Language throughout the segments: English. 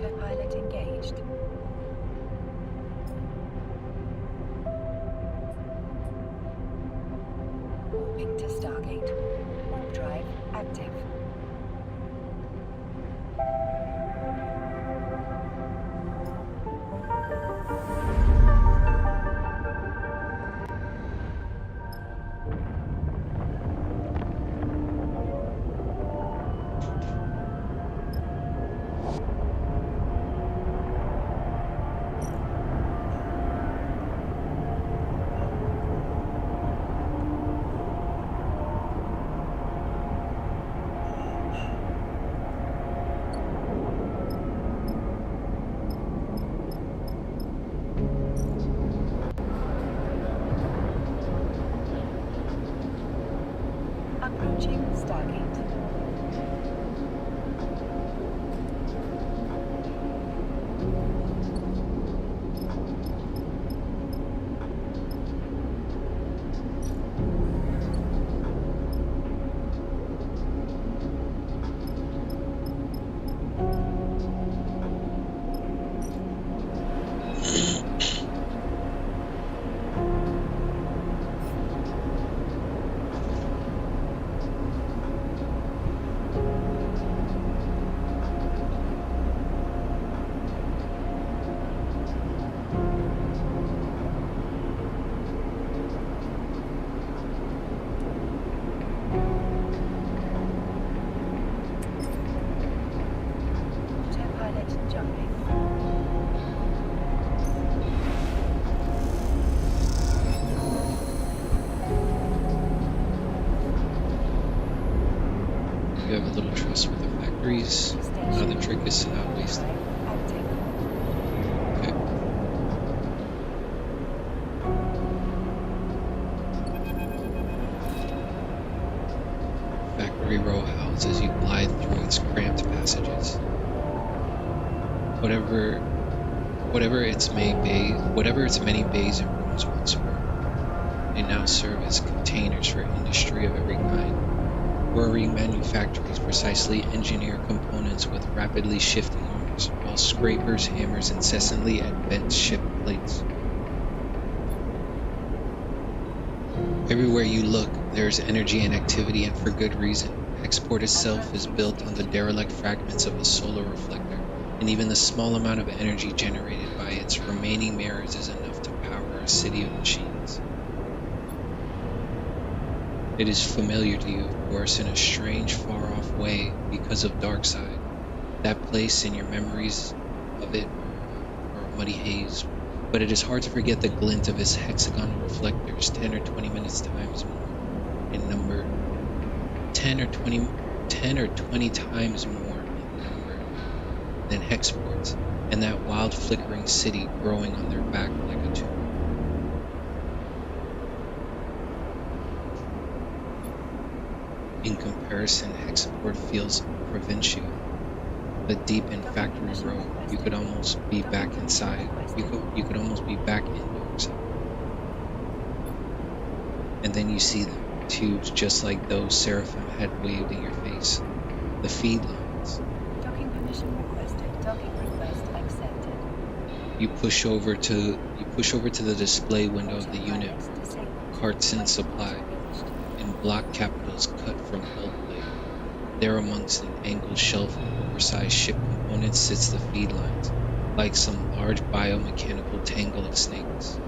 Autopilot engaged. Warping to Stargate. Warp drive active. Approaching Stargate. Autopilot jumping. You have a little trust with the factories. Now the trick is to not waste it. Active. Okay. Factory row house as you glide through its cramped passages. Whatever its many bays and rooms once were, they now serve as containers for industry of every kind. Whirring manufactories precisely engineer components with rapidly shifting arms, while scrapers, hammers incessantly at bent ship plates. Everywhere you look, there is energy and activity, and for good reason. Hexport itself is built on the derelict fragments of a solar reflector, and even the small amount of energy generated by its remaining mirrors is enough to power a city of machines. It is familiar to you, of course, in a strange, far-off way because of Darkside. That place in your memories of it are a muddy haze, but it is hard to forget the glint of its hexagonal reflectors 10 or 20 minutes times more in number, 10 or 20 times more in number than Hexport's, and that wild flickering city growing on their back like a tumor. In comparison, Hexport feels provincial, but deep in Factory Row, you could almost be back inside. You could almost be back indoors. And then you see them, tubes just like those Seraphim had waved in your face. The feed lines. Docking permission requested. Docking request accepted. You push over to the display window of the unit. Carts and supply. In block capitals cut from gold plate. There amongst an angled shelf of oversized ship components sits the feed lines, like some large biomechanical tangle of snakes.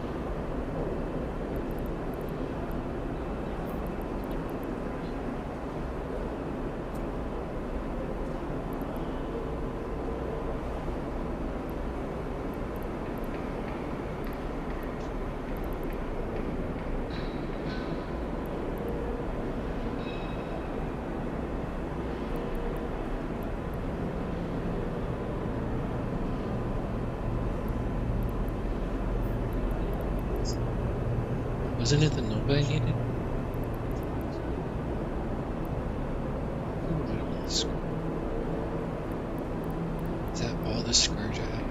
Wasn't it the Nova I needed? Is that all the Scourge I have?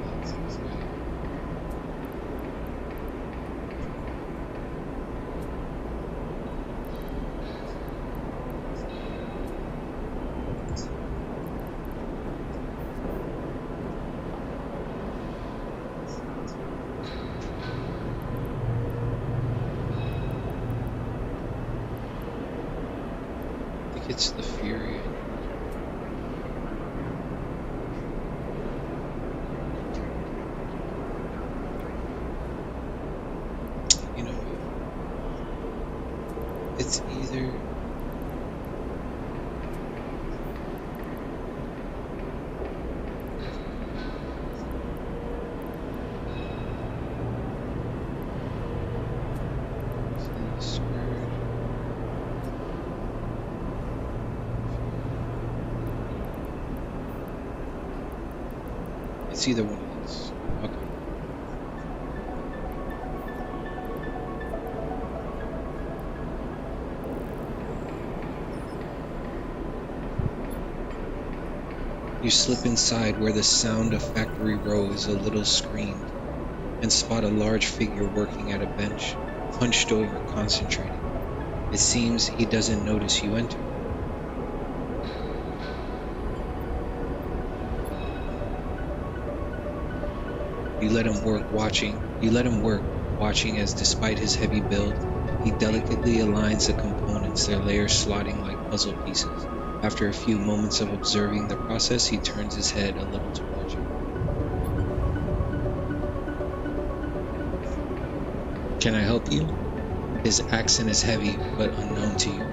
it's the fury. You know, it's either it's either one of these. Okay. You slip inside where the sound of Factory Row is a little screamed, and spot a large figure working at a bench, hunched over, concentrating. It seems he doesn't notice you enter. You let him work watching as despite his heavy build, he delicately aligns the components, their layers slotting like puzzle pieces. After a few moments of observing the process, he turns his head a little towards you. Can I help you? His accent is heavy, but unknown to you.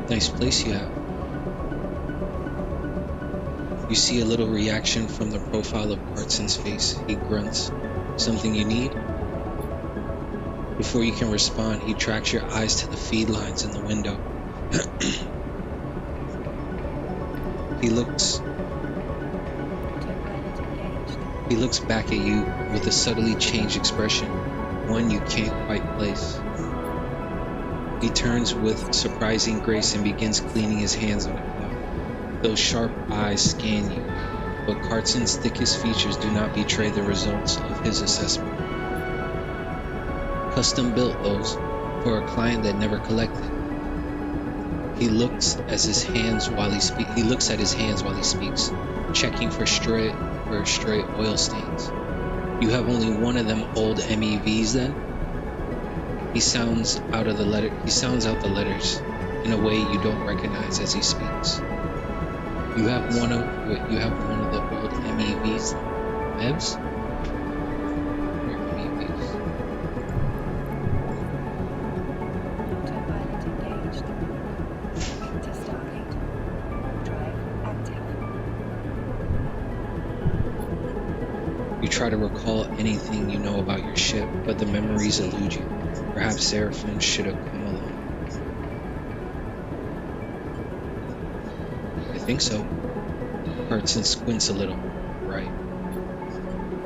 Nice place you have. You see a little reaction from the profile of Cartson's face. He grunts. Something you need? Before you can respond, he tracks your eyes to the feed lines in the window. He looks back at you with a subtly changed expression, one you can't quite place. He turns with surprising grace and begins cleaning his hands on the cloth. Those sharp eyes scan you, but Cartson's thickest features do not betray the results of his assessment. Custom built those for a client that never collected. He looks at his hands while he speaks, checking for stray oil stains. You have only one of them old MEVs then? He sounds out the letters in a way you don't recognize as he speaks. You have one of the old MEVs? MEVs? Or MEVs? Autopilot engaged. Moving to Stargate. Drive active. You try to recall anything you know about your ship, but the memories elude you. Perhaps Seraphim should have come along. I think so. Cartson squints a little. Right.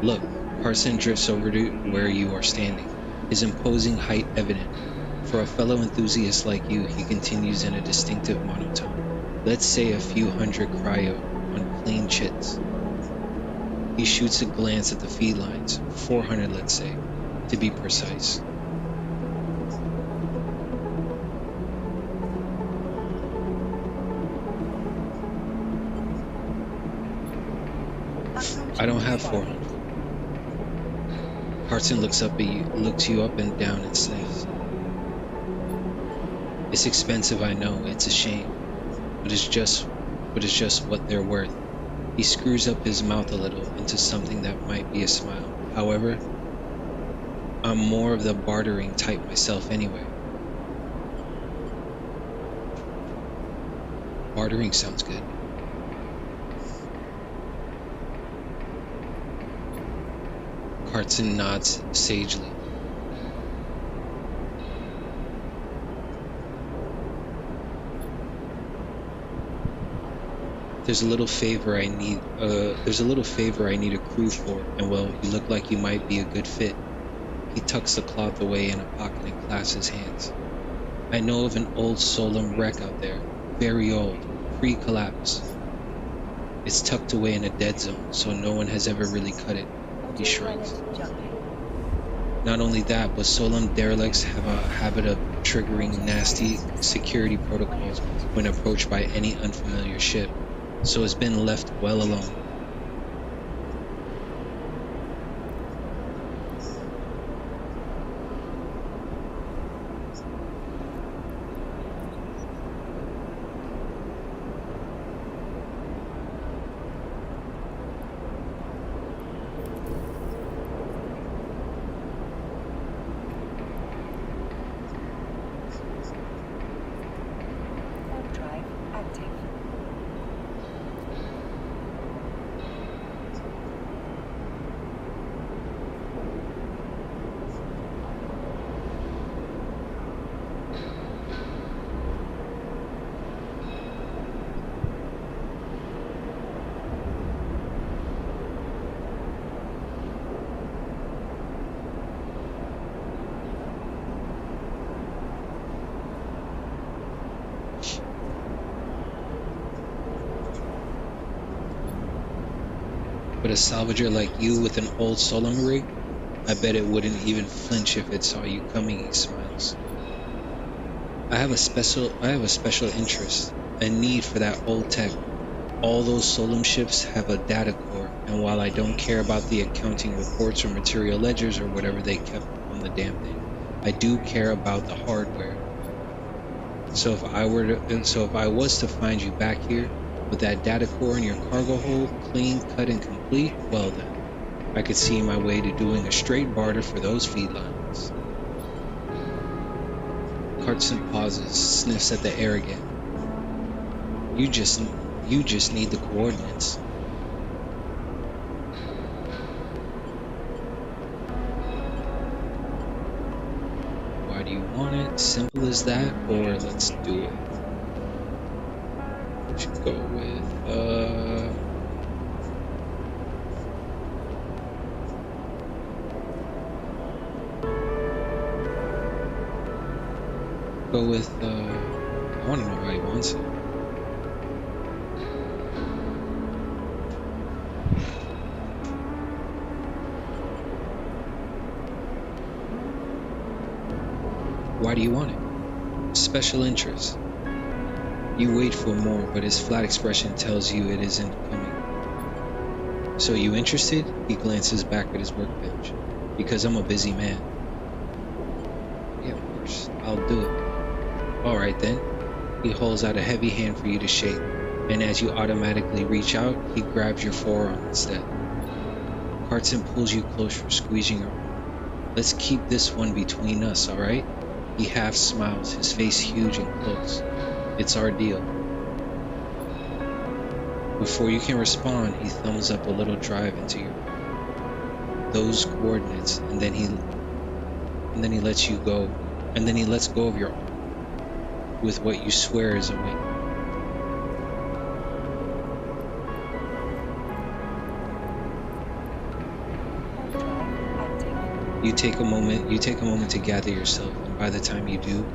Look, Cartson drifts over to where you are standing, his imposing height evident. For a fellow enthusiast like you, he continues in a distinctive monotone. Let's say a few hundred cryo on clean chits. He shoots a glance at the feed lines, 400 let's say, to be precise. I don't have 400. Cartson looks you up and down and sniffs. It's expensive, I know, it's a shame, but it's just what they're worth. He screws up his mouth a little into something that might be a smile. However, I'm more of the bartering type myself anyway. Bartering sounds good. Cartson nods sagely. There's a little favor I need a crew for, and well, you look like you might be a good fit. He tucks the cloth away in a pocket and clasps his hands. I know of an old Solum wreck out there, very old, pre-collapse. It's tucked away in a dead zone, so no one has ever really cut it. He shrugs. Not only that, but Solum derelicts have a habit of triggering nasty security protocols when approached by any unfamiliar ship, so it's been left well alone. But a salvager like you with an old Solom rig, I bet it wouldn't even flinch if it saw you coming, he smiles. I have a special interest, a need for that old tech. All those Solom ships have a data core, and while I don't care about the accounting reports or material ledgers or whatever they kept on the damn thing, I do care about the hardware. So if I was to find you back here with that data core in your cargo hold, clean, cut, and complete, well then, I could see my way to doing a straight barter for those feed lines. Carson pauses, sniffs at the air again. You just need the coordinates. Why do you want it? Simple as that, or let's do it. We should go with I want to know why he wants it. Why do you want it? Special interest. You wait for more, but his flat expression tells you it isn't coming. So you interested? He glances back at his workbench. Because I'm a busy man. Yeah, of course. I'll do it. Alright then. He holds out a heavy hand for you to shake, and as you automatically reach out, he grabs your forearm instead. Carson pulls you closer, squeezing your arm. Let's keep this one between us, alright? He half smiles, his face huge and close. It's our deal. Before you can respond, he thumbs up a little drive into those coordinates, and then he lets you go, and then he lets go of your arm with what you swear is a wink. You take a moment to gather yourself, and by the time you do,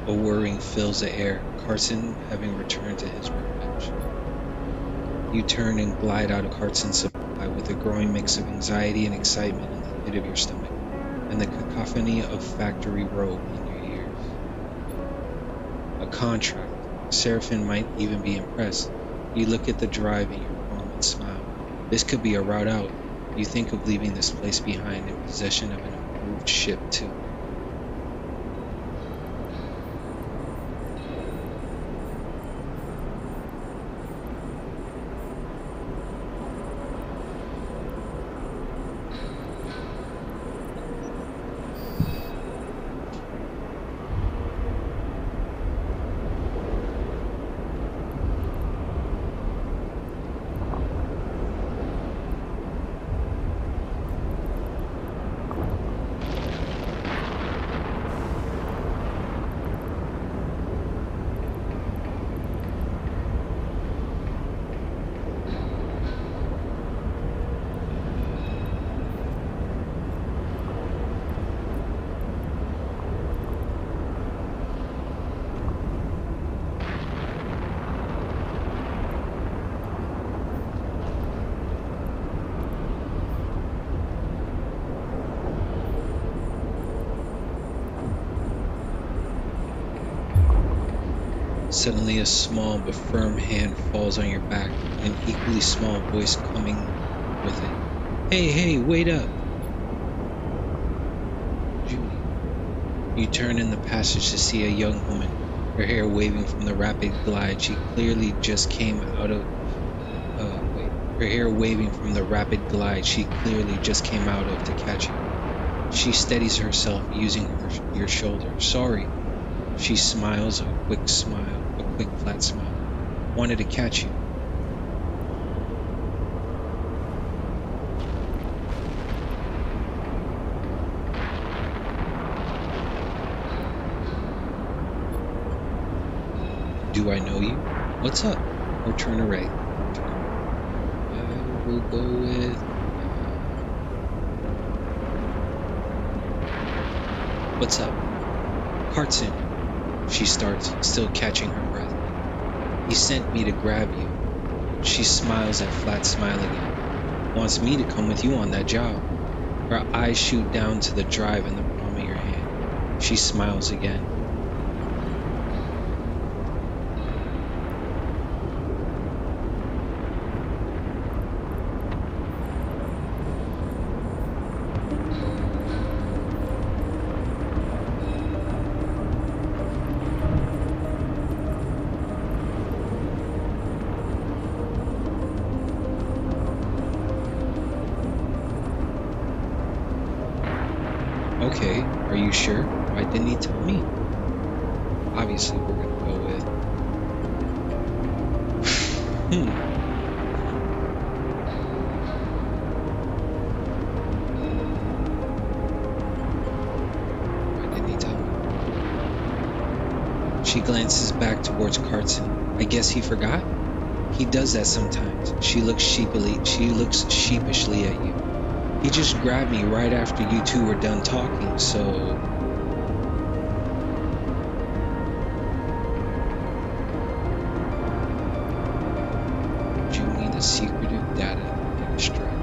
a whirring fills the air, Carson having returned to his workbench. You turn and glide out of Carson's supply with a growing mix of anxiety and excitement in the pit of your stomach, and the cacophony of factory row in your ears. A contract. Seraphim might even be impressed. You look at the drive in your palm and smile. This could be a route out. You think of leaving this place behind in possession of an improved ship too. Suddenly a small but firm hand falls on your back, an equally small voice coming with it. Hey, wait up! Judy. You turn in the passage to see a young woman, her hair waving from the rapid glide she clearly just came out of to catch you. She steadies herself using your shoulder. Sorry. She smiles, a quick flat smile. Wanted to catch you. Do I know you? What's up? Or turn array. We'll go with... What's up? Carson. She starts, still catching her breath. He sent me to grab you. She smiles that flat smile again. wants me to come with you on that job. Her eyes shoot down to the drive in the palm of your hand. She smiles again. Okay, are you sure? Why didn't he tell me? Obviously, we're gonna go with... Why didn't he tell me? She glances back towards Carson. I guess he forgot? He does that sometimes. She looks sheepishly at you. He just grabbed me right after you two were done talking, so... Do you mean the secretive data extract?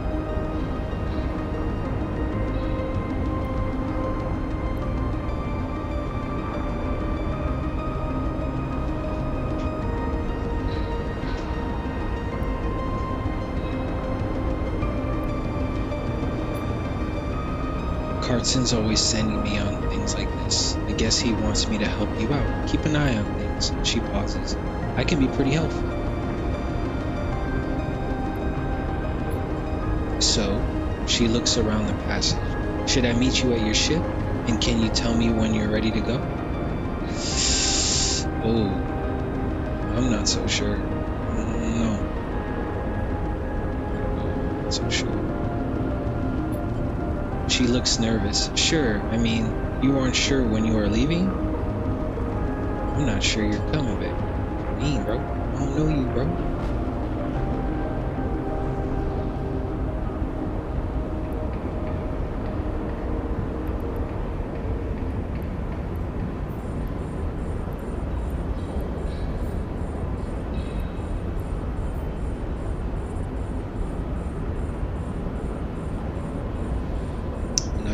Carson's always sending me on things like this. I guess he wants me to help you out. Keep an eye on things. She pauses. I can be pretty helpful. So, she looks around the passage. Should I meet you at your ship? And can you tell me when you're ready to go? Oh, I'm not so sure. No. I'm not so sure. She looks nervous. Sure, I mean, you aren't sure when you are leaving? I'm not sure you're coming, babe. Me, bro. I don't know you, bro.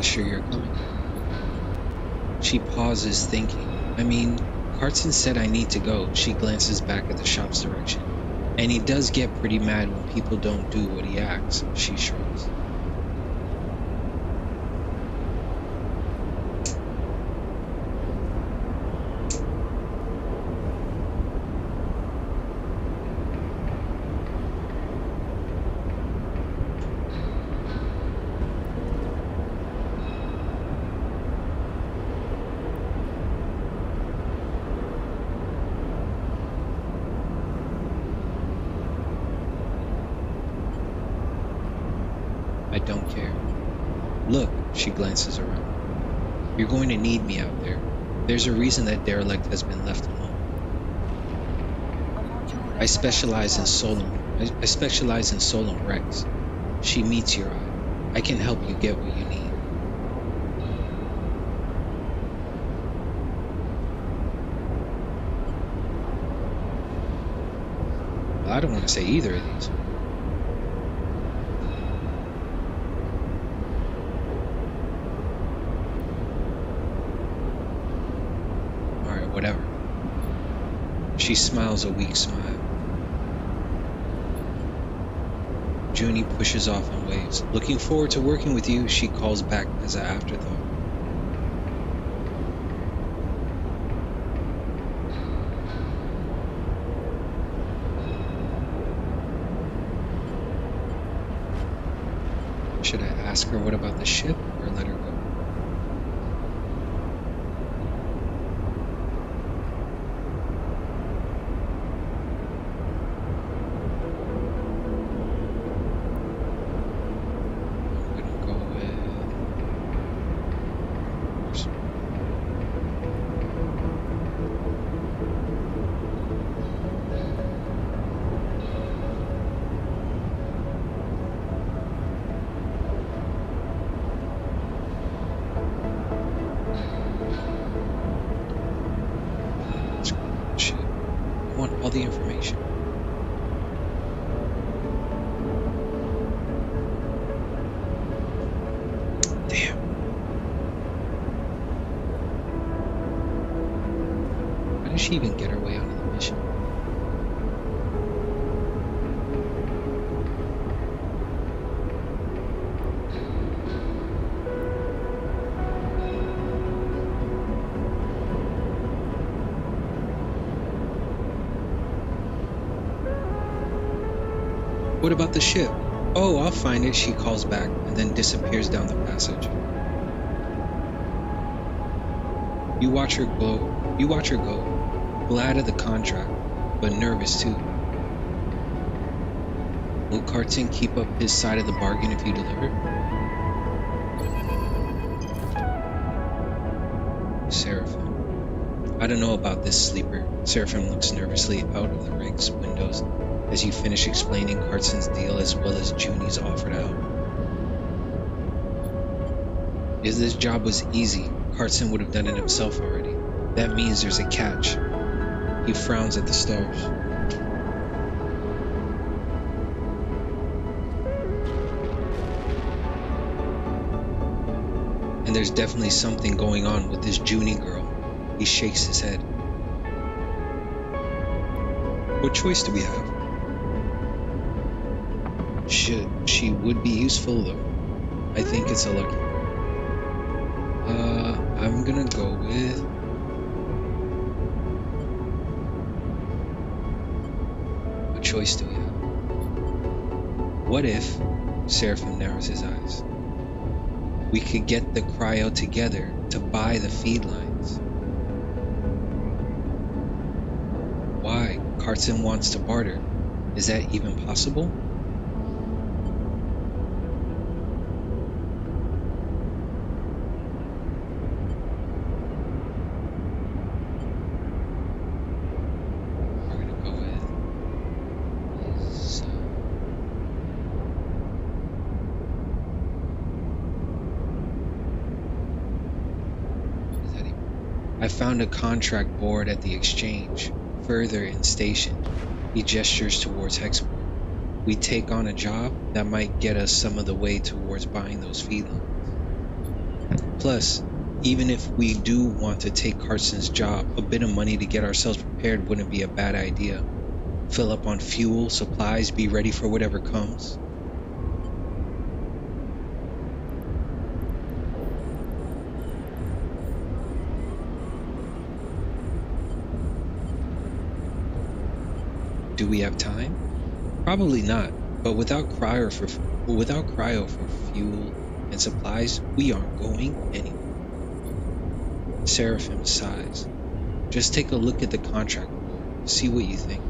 Sure you're coming. She pauses, thinking. I mean, Carson said I need to go. She glances back at the shop's direction. And he does get pretty mad when people don't do what he asks. She shrugs. I don't care. Look, she glances around. You're going to need me out there. There's a reason that derelict has been left alone. I specialize in Solum Rex. She meets your eye. I can help you get what you need. Well, I don't want to say either of these. Whatever. She smiles a weak smile. Junie pushes off and waves. Looking forward to working with you, she calls back as an afterthought. Should I ask her what about the ship or let her go? All the information. she even get her way onto the mission? What about the ship? Oh, I'll find it, she calls back, and then disappears down the passage. You watch her go, glad of the contract, but nervous too. Will Carson keep up his side of the bargain if you deliver? Seraphim. I don't know about this, sleeper. Seraphim looks nervously out of the rig's windows as you finish explaining Carson's deal as well as Junie's offered out. If this job was easy, Carson would have done it himself already. That means there's a catch. He frowns at the stars. And there's definitely something going on with this Junie girl. He shakes his head. What choice do we have? She would be useful though. I think it's a lucky. I'm gonna go with... What choice do we have? What if, Seraphim narrows his eyes, we could get the cryo together to buy the feed lines? Why? Carson wants to barter. Is that even possible? I found a contract board at the exchange, further in station. He gestures towards Hexport. We take on a job that might get us some of the way towards buying those feedlines. Plus, even if we do want to take Carson's job, a bit of money to get ourselves prepared wouldn't be a bad idea. Fill up on fuel, supplies, be ready for whatever comes. Do we have time? Probably not, but without cryo for fuel and supplies, we aren't going anywhere. Seraphim sighs. Just take a look at the contract board. See what you think.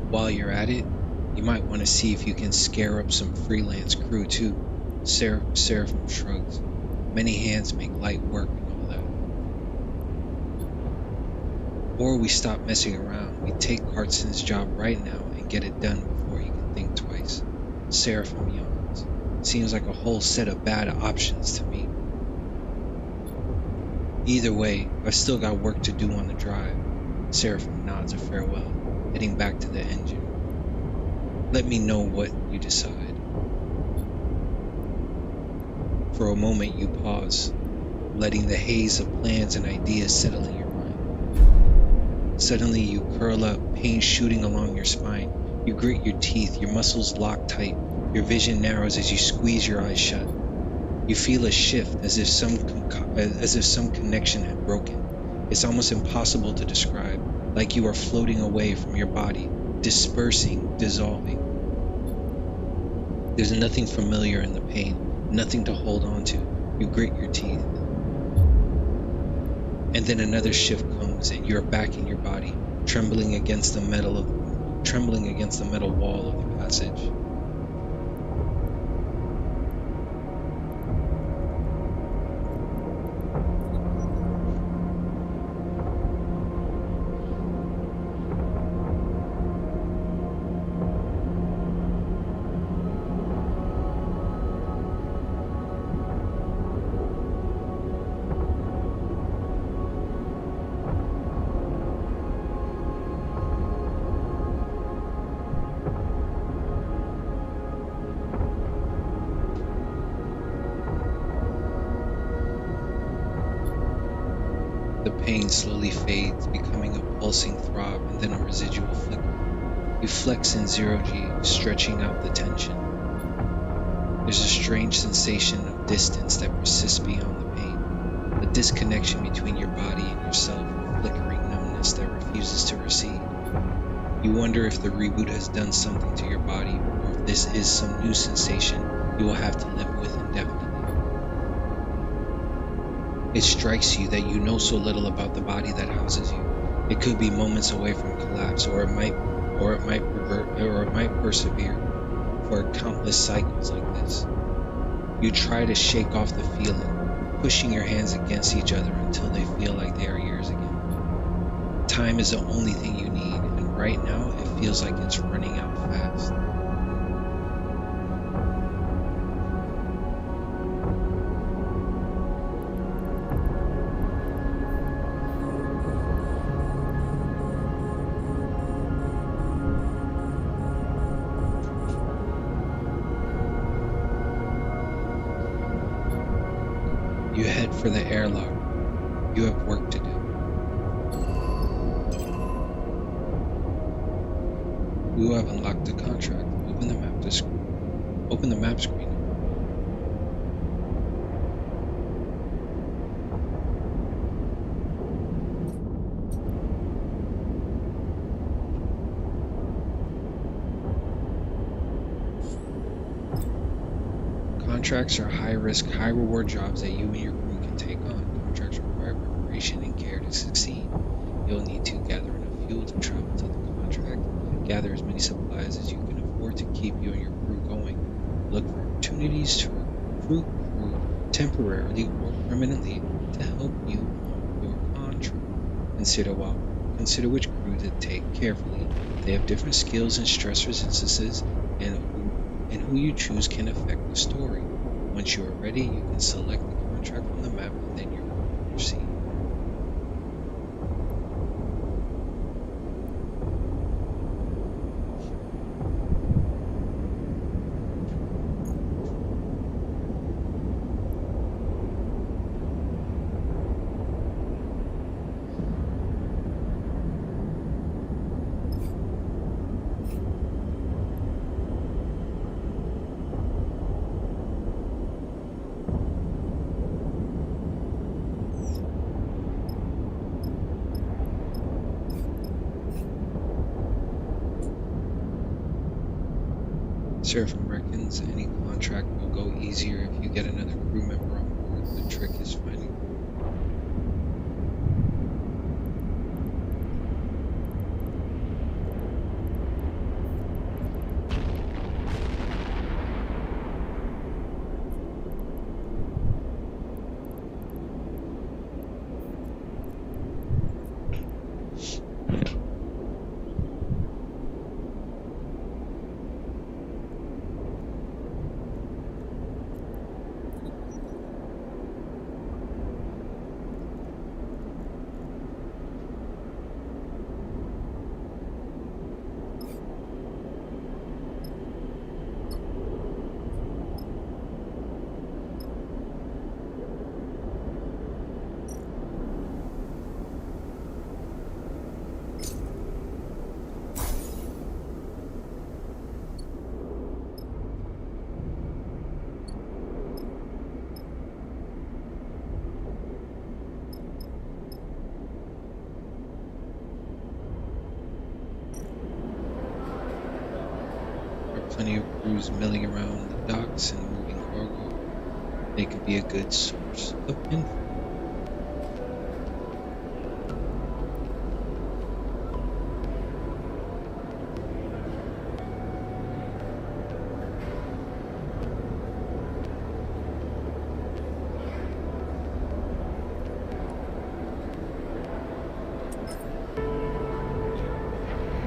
While you're at it, you might want to see if you can scare up some freelance crew too. Seraphim shrugs. Many hands make light work and all that. Or we stop messing around. We take Carson's job right now and get it done before you can think twice. Seraphim yawns. Seems like a whole set of bad options to me. Either way, I've still got work to do on the drive. Seraphim nods a farewell, heading back to the engine. Let me know what you decide. For a moment you pause, letting the haze of plans and ideas settle in your mind. Suddenly you curl up, pain shooting along your spine. You grit your teeth, your muscles lock tight. Your vision narrows as you squeeze your eyes shut. You feel a shift as if some connection had broken. It's almost impossible to describe, like you are floating away from your body, dispersing, dissolving. There's nothing familiar in the pain, nothing to hold on to. You grit your teeth. And then another shift comes and you're back in your body, trembling against the metal wall of the passage. The pain slowly fades, becoming a pulsing throb and then a residual flicker. You flex in 0G, stretching out the tension. There's a strange sensation of distance that persists beyond the pain, a disconnection between your body and yourself, a flickering numbness that refuses to recede. You wonder if the reboot has done something to your body, or if this is some new sensation you will have to live with indefinitely. It strikes you that you know so little about the body that houses you. It could be moments away from collapse, or it might persevere for countless cycles like this. You try to shake off the feeling, pushing your hands against each other until they feel like they are yours again. Time is the only thing you need, and right now it feels like it's running out fast. You head for the airlock. You have work to do. You have unlocked the contract. Open the map screen. Contracts are high-risk, high-reward jobs that you and your crew can take on. Contracts require preparation and care to succeed. You'll need to gather enough fuel to travel to the contract, gather as many supplies as you can afford to keep you and your crew going, look for opportunities to recruit crew temporarily or permanently to help you on your contract. Consider which crew to take carefully. They have different skills and stress resistances, and who you choose can affect the story. Once you are ready, you can select the contract on the map and then you're going to proceed. Seraphim reckons any contract will go easier if you get another crew member on board. The trick is finding. Plenty of crews milling around the docks and moving cargo. They could be a good source of info.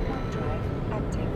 Warp drive active.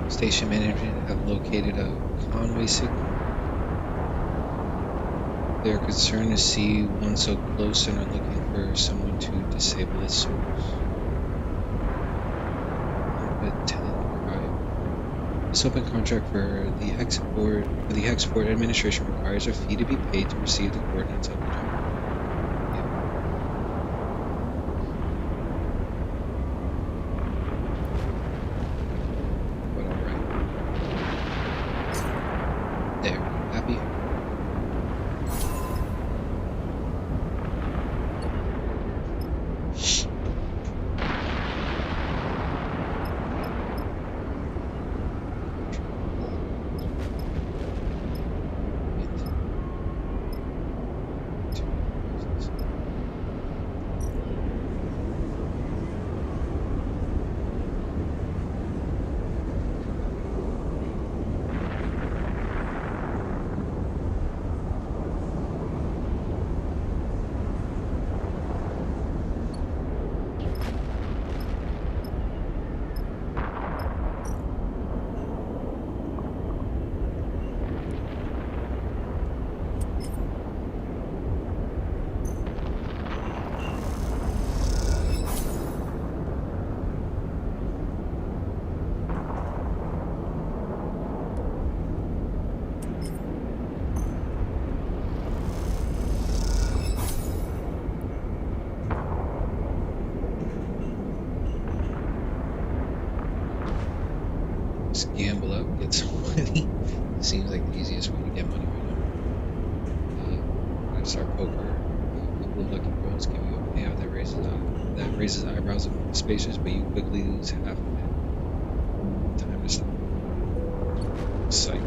Station management have located a Conway signal. They are concerned to see one so close and are looking for someone to disable its source. This open contract for the Hexport Administration requires a fee to be paid to receive the coordinates of the jump. But alright. There. Happy? Just gamble up, get some money. Seems like the easiest way to get money right now. When I start poker, a couple of lucky rolls give you a payout that raises eyebrows and spaces, but you quickly lose half of it. Time to stop. Psych.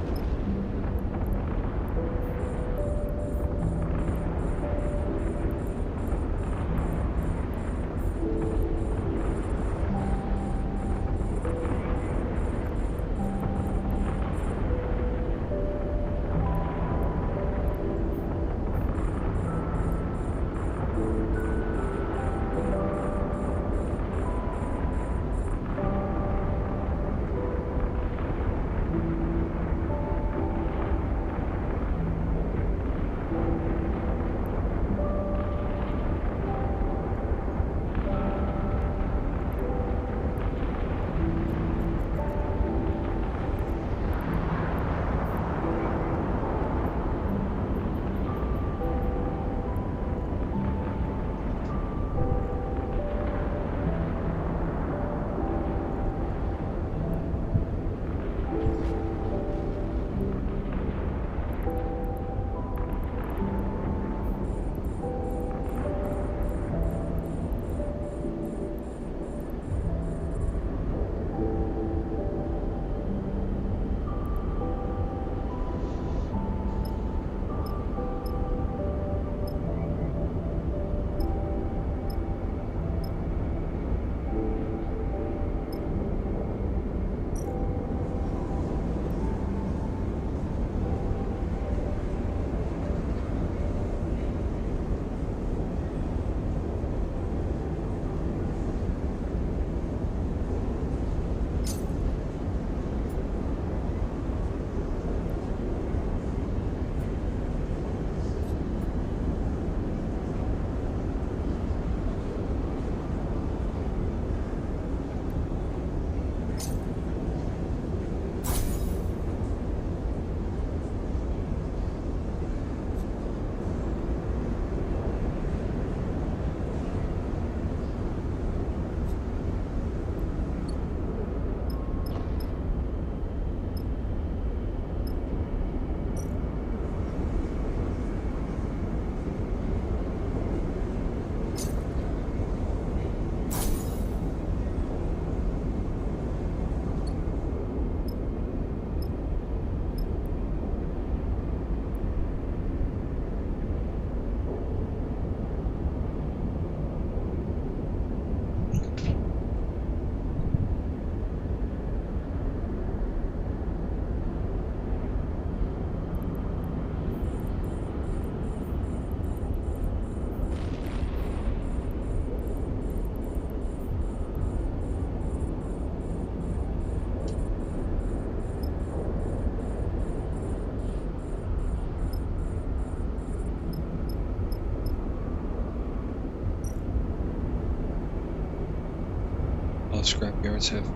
all scrapyards have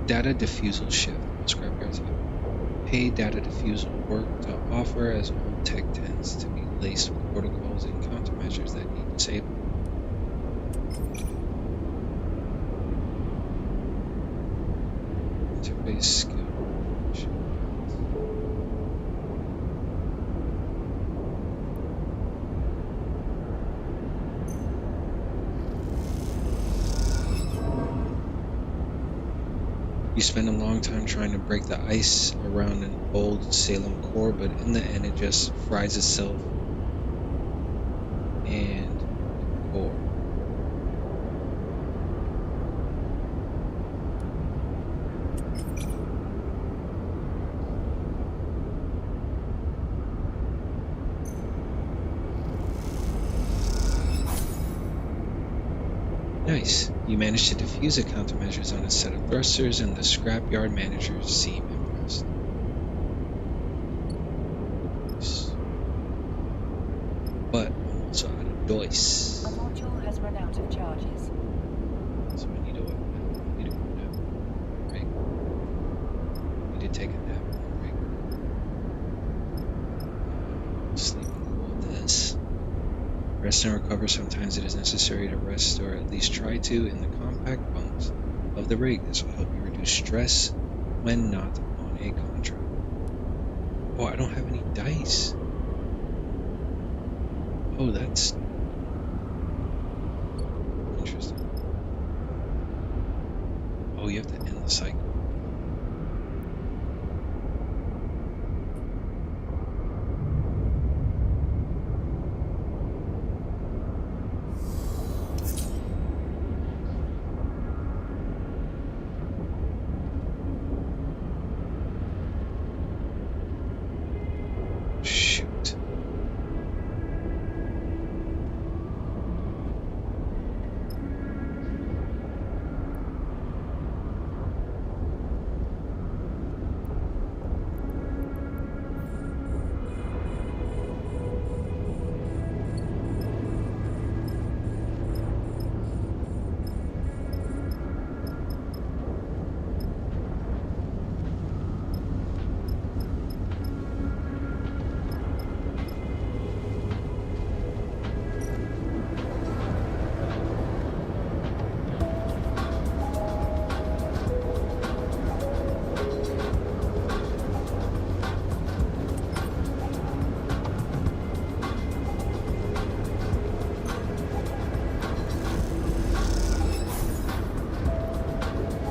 data diffusal shift. All scrapyards have paid data diffusal work to offer, as all tech tends to be laced with protocols and countermeasures that need disabling. Interface skill. You spend a long time trying to break the ice around an old Salem core, but in the end it just fries itself and core. Nice. You managed to defuse the countermeasures on a set of thrusters, and the scrapyard managers seem impressed. But I'm also out of choice. A module has run out of charges. So we need to go nap. Right? We need to take a nap. Right? Sleep in all of this. Rest and recover. Sometimes it is necessary to rest, or at least try to, in the compact bunks of the rig. This will help you reduce stress when not on a contract. Oh, I don't have any dice. Oh, that's interesting. Oh, you have to end the cycle. Shoot.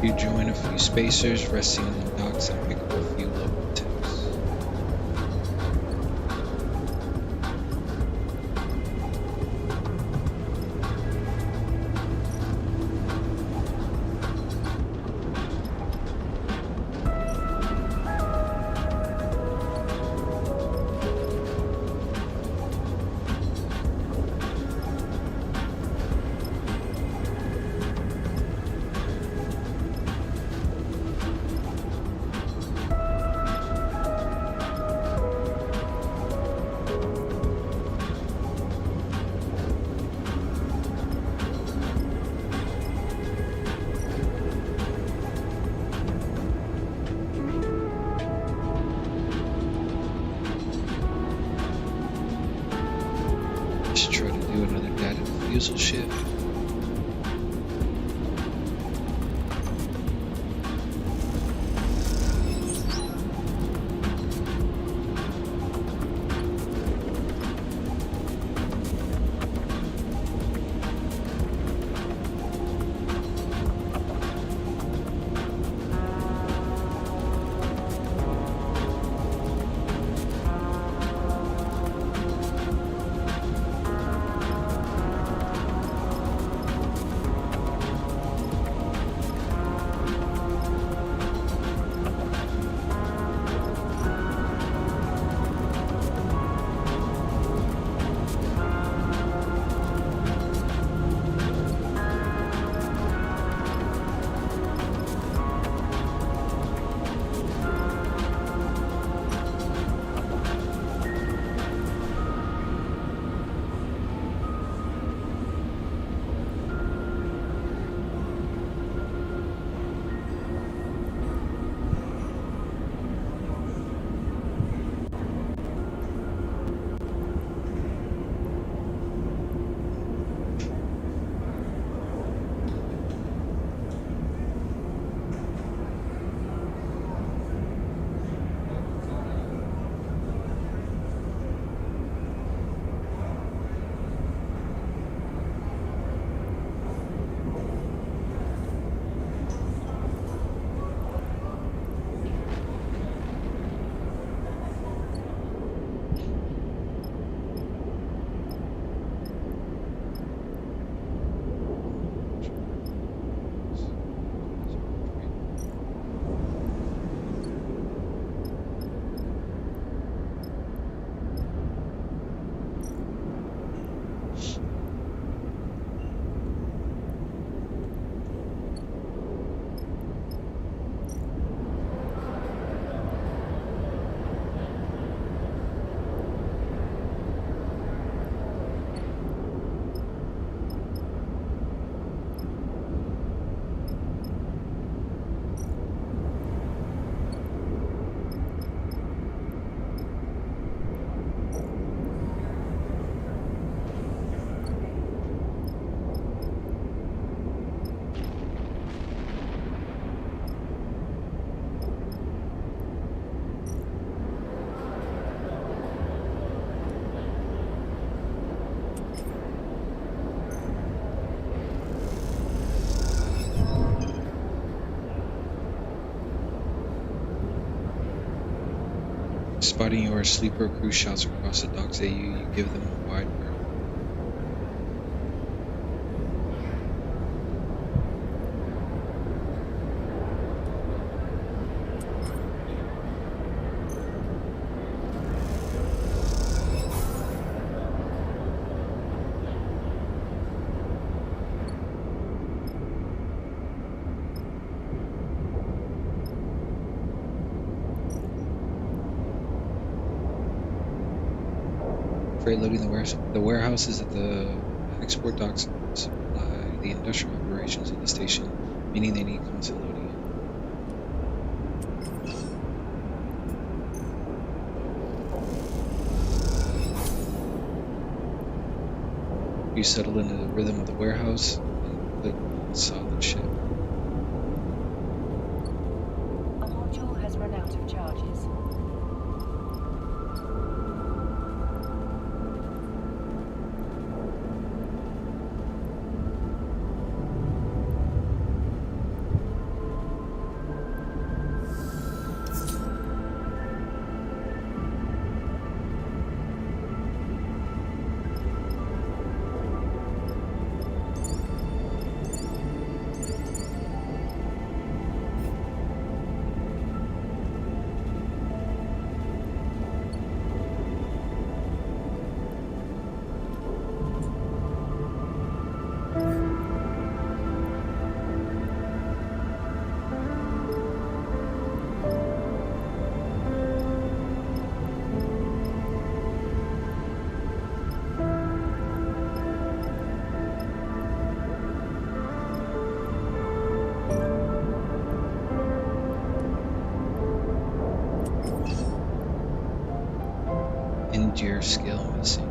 You join a few spacers resting in the docks and pick up a few local tips. Let's try to do another data diffusal shift. Spotting your sleeper crew shouts across the docks at you. You give them a wide berth. Freight loading the warehouse is at the export docks and supply the industrial operations of the station, meaning they need constant loading. You settle into the rhythm of the warehouse and click on solid ship. A module has run out of charges. Endure skill missing.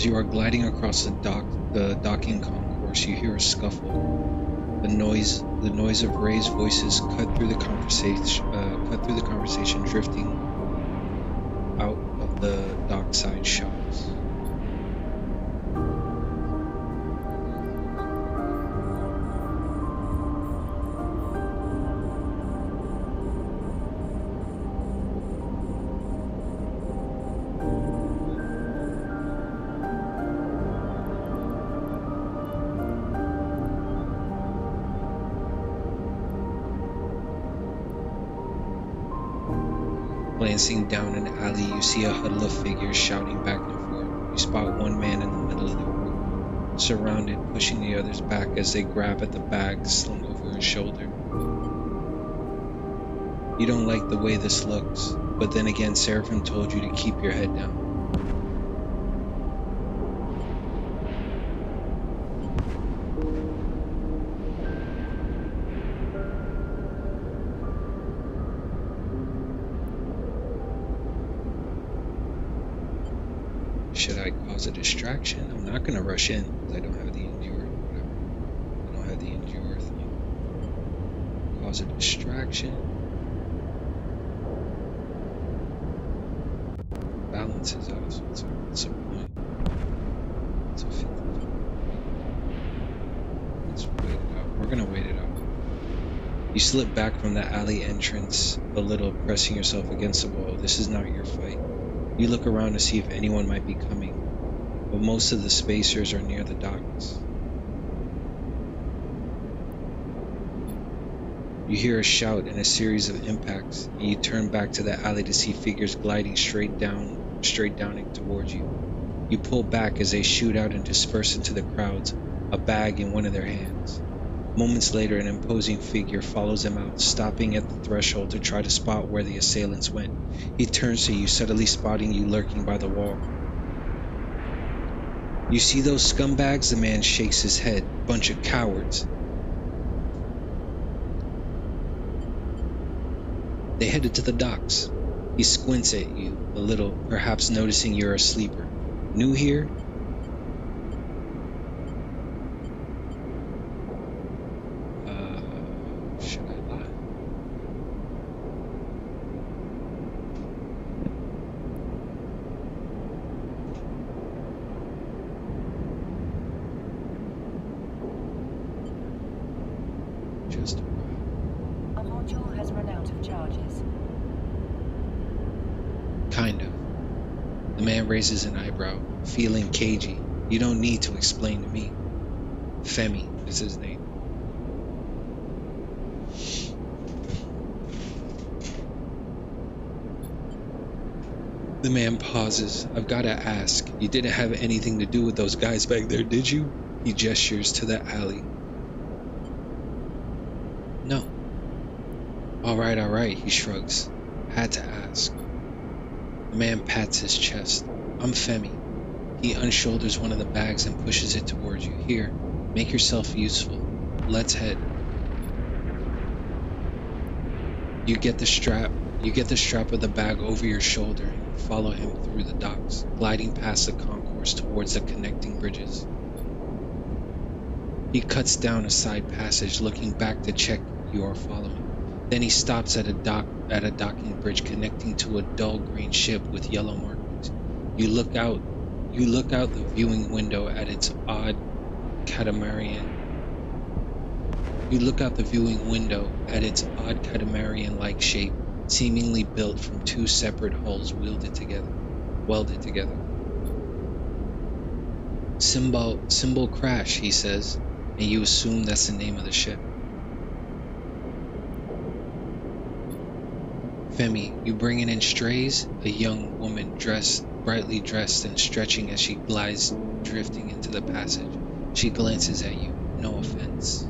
As you are gliding across the docking concourse, you hear a scuffle. The noise of Ray's voices cut through the conversation, drifting out of the dockside shops. Glancing down an alley, you see a huddle of figures shouting back and forth. You spot one man in the middle of the group, surrounded, pushing the others back as they grab at the bag slung over his shoulder. You don't like the way this looks, but then again, Seraphim told you to keep your head down. Should I cause a distraction? I'm not going to rush in because I don't have the endure. Whatever. I don't have the endure thing. Cause a distraction. Balance is out. So what's the point? It's a 50. Let's wait it out. We're going to wait it out. You slip back from the alley entrance a little, pressing yourself against the wall. This is not your fight. You look around to see if anyone might be coming, but most of the spacers are near the docks. You hear a shout and a series of impacts, and you turn back to the alley to see figures gliding straight down towards you. You pull back as they shoot out and disperse into the crowds, a bag in one of their hands. Moments later, an imposing figure follows them out, stopping at the threshold to try to spot where the assailants went. He turns to you, suddenly spotting you lurking by the wall. You see those scumbags? The man shakes his head. Bunch of cowards. They headed to the docks. He squints at you a little, perhaps noticing you're a sleeper. New here? Should I lie? Just a while. A module has run out of charges. Kind of. The man raises an eyebrow, feeling cagey. You don't need to explain to me. Femi is his name. The man pauses. I've got to ask, you didn't have anything to do with those guys back there, did you? He gestures to the alley. No. All right, he shrugs. Had to ask. The man pats his chest. I'm Femi. He unshoulders one of the bags and pushes it towards you. Here, make yourself useful. Let's head. You get the strap of the bag over your shoulder and follow him through the docks, gliding past the concourse towards the connecting bridges. He cuts down a side passage, looking back to check you are following. Then he stops at a docking bridge connecting to a dull green ship with yellow markings. You look out the viewing window at its odd catamaran-like shape, seemingly built from two separate hulls welded together. Symbol crash, he says, and you assume that's the name of the ship. Femi, you bringing in strays? A young woman brightly dressed and stretching as she glides, drifting into the passage. She glances at you. No offense.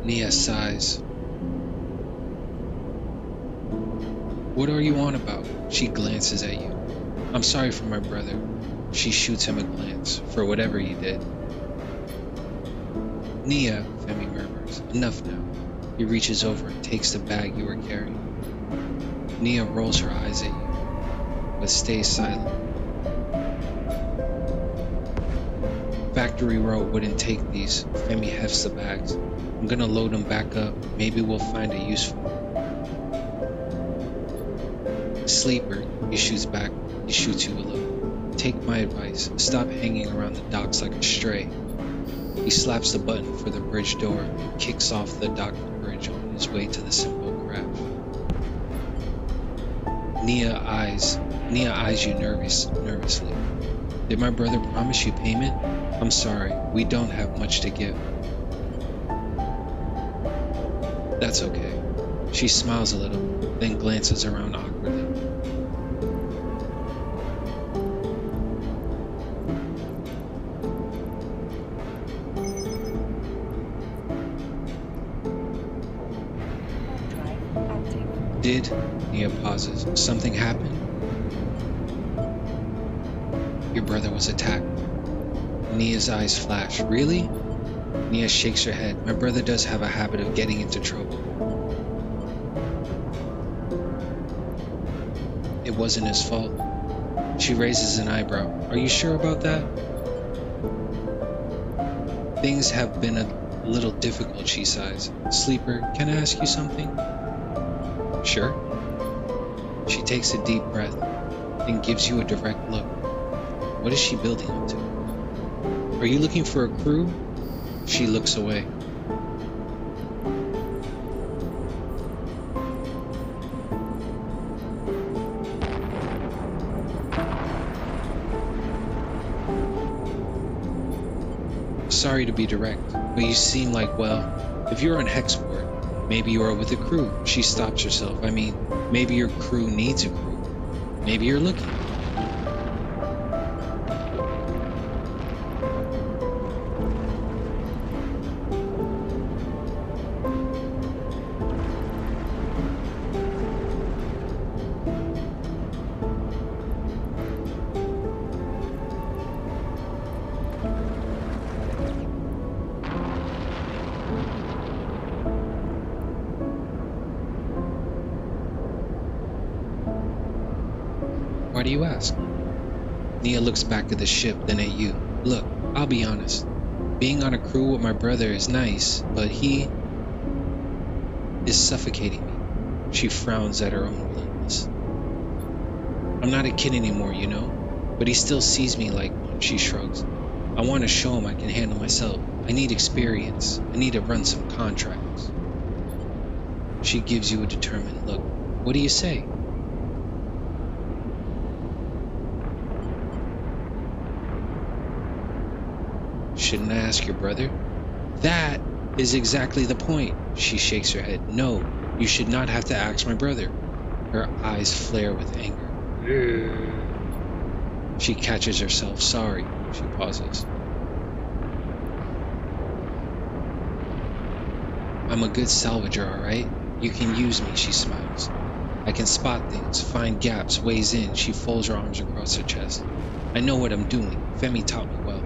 Nia sighs. What are you on about? She glances at you. I'm sorry for my brother. She shoots him a glance for whatever he did. Nia, Femi murmurs. Enough now. He reaches over and takes the bag you were carrying. Nia rolls her eyes at you, but stays silent. Factory Row wouldn't take these. Femi hefts the bags. I'm gonna load them back up. Maybe we'll find a use for them. Sleeper, he shoots back. He shoots you a little. Take my advice. Stop hanging around the docks like a stray. He slaps the button for the bridge door and kicks off the dock bridge on his way to the simple craft. Nia eyes you nervously. Did my brother promise you payment? I'm sorry, we don't have much to give. That's okay. She smiles a little, then glances around awkwardly. Did, Nia pauses, something happen? Your brother was attacked. Nia's eyes flash. Really? Nia shakes her head. My brother does have a habit of getting into trouble. It wasn't his fault. She raises an eyebrow. Are you sure about that? Things have been a little difficult, she sighs. Sleeper, can I ask you something? Sure. She takes a deep breath, then gives you a direct look. What is she building up to? Are you looking for a crew? She looks away. Sorry to be direct, but you seem like, well, if you're on Hexport, maybe you are with a crew. She stops herself. I mean, maybe your crew needs a crew. Maybe you're looking. Why do you ask? Nia looks back at the ship, then at you. Look, I'll be honest. Being on a crew with my brother is nice, but he is suffocating me. She frowns at her own bluntness. I'm not a kid anymore, you know, but he still sees me like one. She shrugs. I want to show him I can handle myself. I need experience. I need to run some contracts. She gives you a determined look. What do you say? Shouldn't I ask your brother? That is exactly the point. She shakes her head. No, you should not have to ask my brother. Her eyes flare with anger. She catches herself. Sorry. She pauses. I'm a good salvager, alright? You can use me, she smiles. I can spot things, find gaps, ways in. She folds her arms across her chest. I know what I'm doing. Femi taught me well.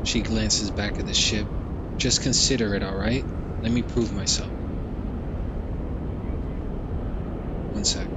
She glances back at the ship. Just consider it, alright? Let me prove myself. One sec.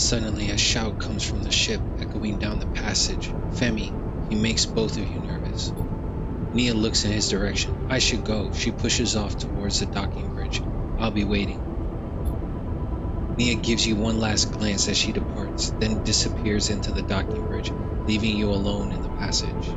Suddenly, a shout comes from the ship, echoing down the passage. Femi, he makes both of you nervous. Nia looks in his direction. I should go. She pushes off towards the docking bridge. I'll be waiting. Nia gives you one last glance as she departs, then disappears into the docking bridge, leaving you alone in the passage.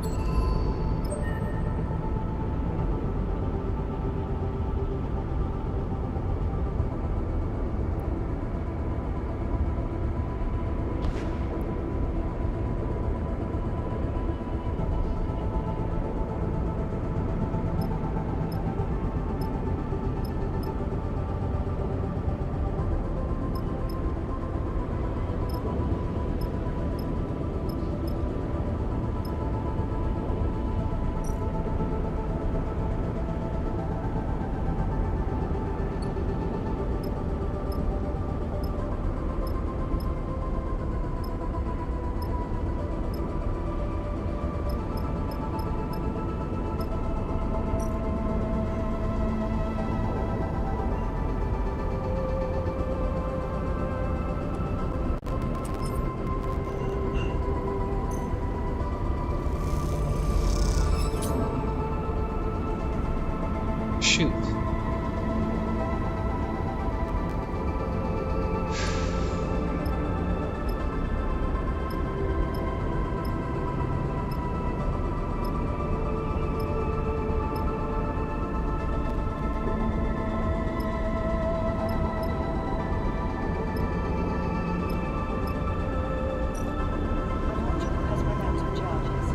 Shoot. The module has run out of charges.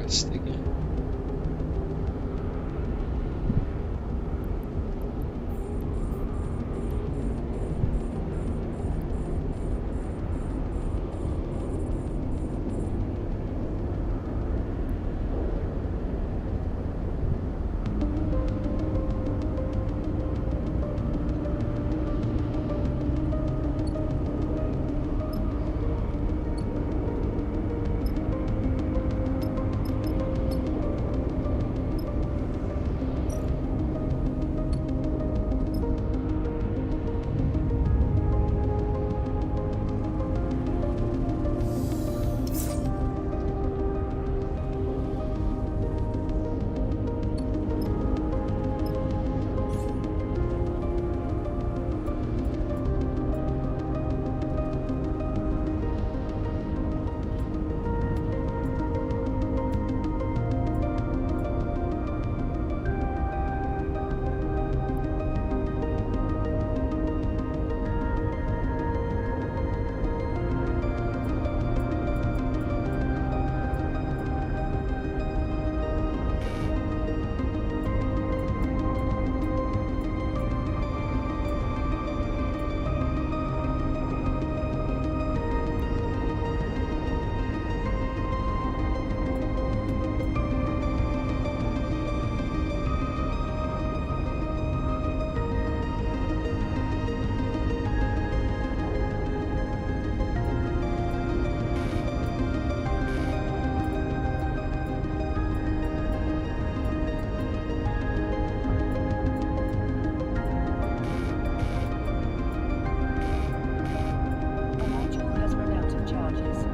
rest again. The module has run out of charges.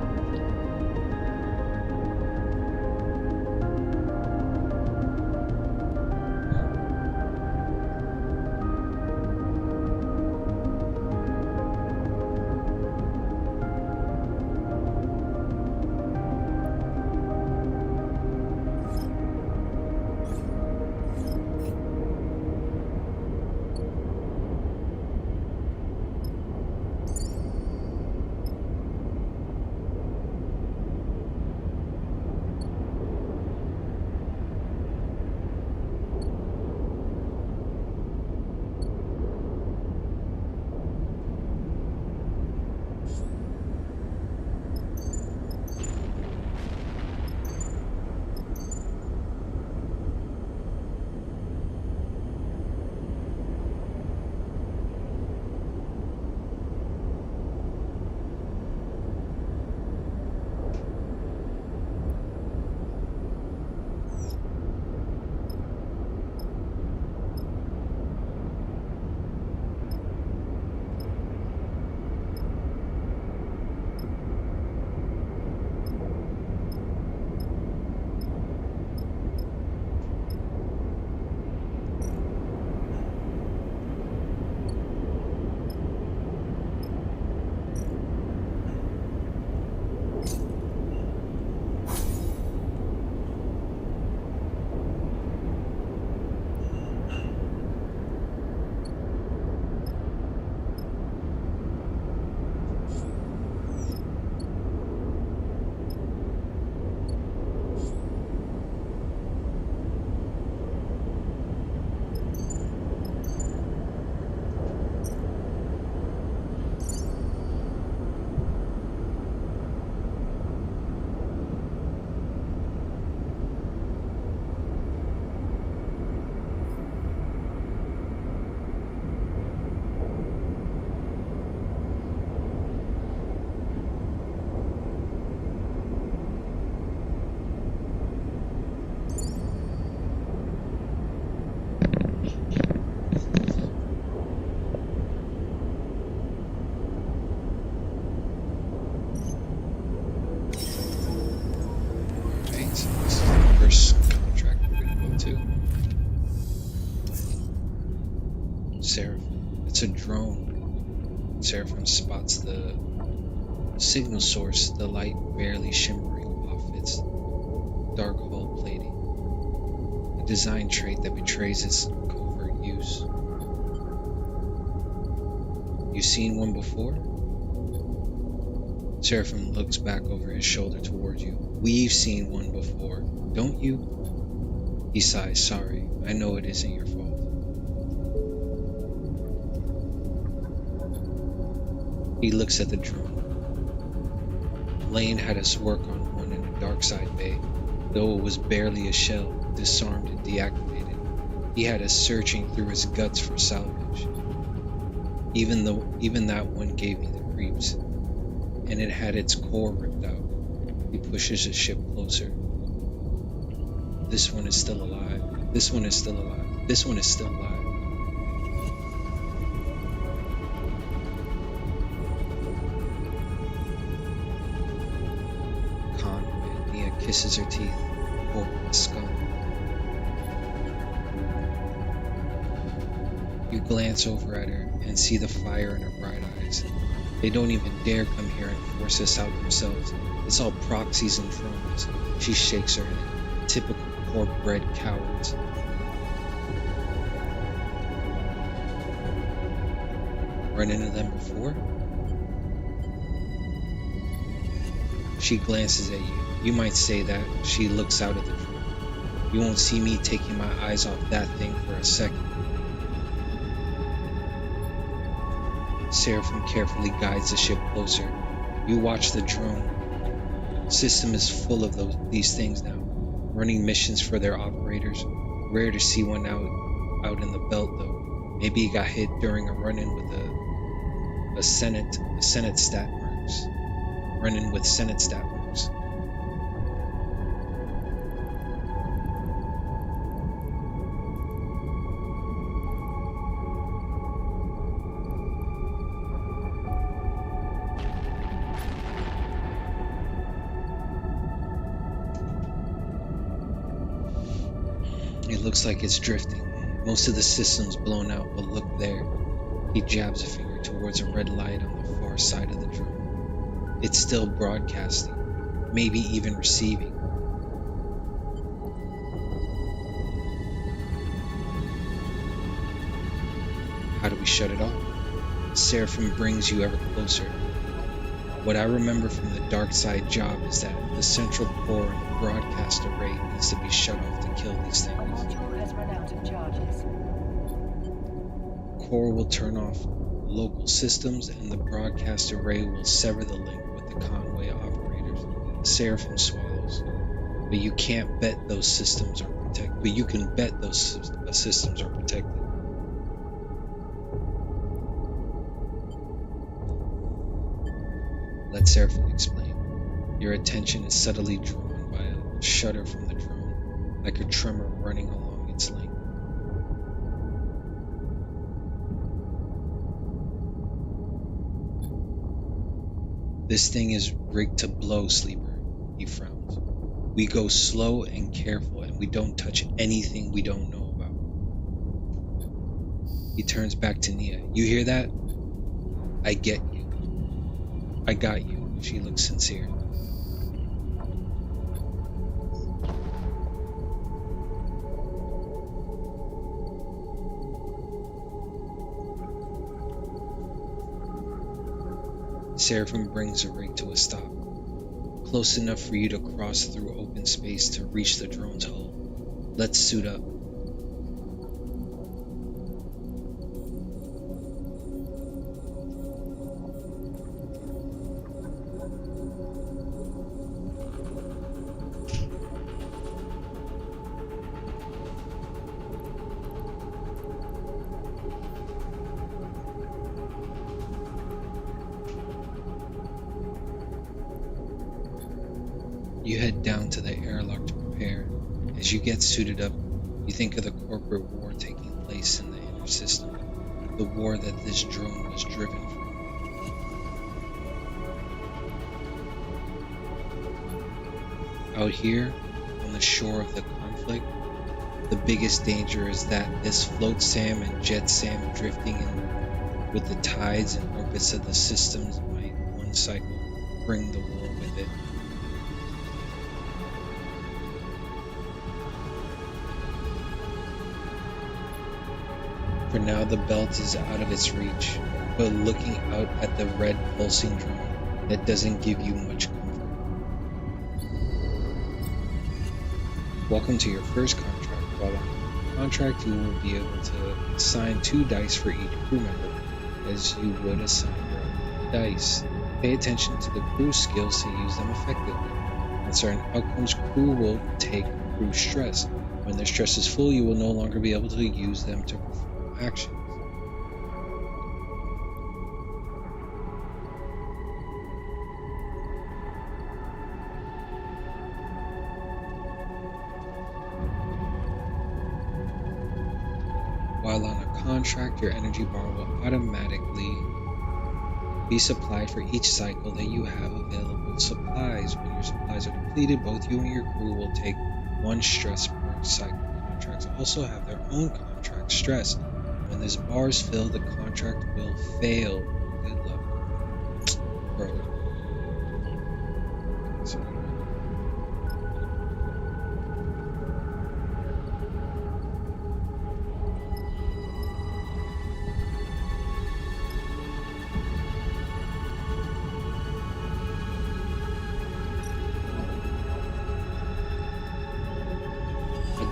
first contract we're gonna go to. Seraphim. It's a drone. Seraphim spots the signal source, the light barely shimmering off its dark hull plating. A design trait that betrays its covert use. You seen one before? Seraphim looks back over his shoulder towards you. We've seen one before, don't you? He sighs, sorry, I know it isn't your fault. He looks at the drone. Lane had us work on one in a Darkside bay, though it was barely a shell, disarmed and deactivated. He had us searching through his guts for salvage. Even that one gave me the creeps, and it had its core ripped out. He pushes the ship closer. This one is still alive. This one is still alive. This one is still alive. Nia kisses her teeth over the skull. You glance over at her and see the fire in her bright eyes. They don't even dare come here and force us out themselves. It's all proxies and drones. She shakes her head. Typical poor-bred cowards. Run into them before? She glances at you. You might say that. She looks out at the drone. You won't see me taking my eyes off that thing for a second. Seraphim carefully guides the ship closer. You watch the drone. System is full of these things now, running missions for their operators. Rare to see one out in the belt though. Maybe he got hit during a run-in with a Senate stat marks. Run-in with Senate stat marks. It looks like it's drifting. Most of the system's blown out, but look there. He jabs a finger towards a red light on the far side of the drone. It's still broadcasting, maybe even receiving. How do we shut it off? Seraphim brings you ever closer. What I remember from the Darkside job is that the central core and the broadcast array needs to be shut off to kill these Our things. module has run out of charges. Core will turn off local systems and the broadcast array will sever the link with the Conway operators. Seraphim swallows. But you can't bet those systems are protected. But you can bet those systems are protected. Let Seraphim explain. Your attention is subtly drawn by a shudder from the drone, like a tremor running along its length. This thing is rigged to blow, Sleeper, he frowns. We go slow and careful, and we don't touch anything we don't know about. He turns back to Nia. You hear that? I get you. I got you. She looks sincere. Seraphim brings the rig to a stop, close enough for you to cross through open space to reach the drone's hull. Let's suit up. You head down to the airlock to prepare. As you get suited up, you think of the corporate war taking place in the inner system, the war that this drone was driven from. Out here, on the shore of the conflict, the biggest danger is that this float SAM and jet SAM drifting in with the tides and orbits of the systems might one cycle bring the war with it. For now, the belt is out of its reach, but looking out at the red pulsing drone, that doesn't give you much comfort. Welcome to your first contract. While on the contract, you will be able to assign 2 dice for each crew member, as you would assign your own dice. Pay attention to the crew's skills to use them effectively. On certain outcomes, crew will take crew stress. When their stress is full, you will no longer be able to use them to perform actions. While on a contract, your energy bar will automatically be supplied for each cycle that you have available supplies. When your supplies are depleted, both you and your crew will take 1 stress per cycle. Contracts also have their own contract stress. When this bar is filled, the contract will fail. Good luck. Bro.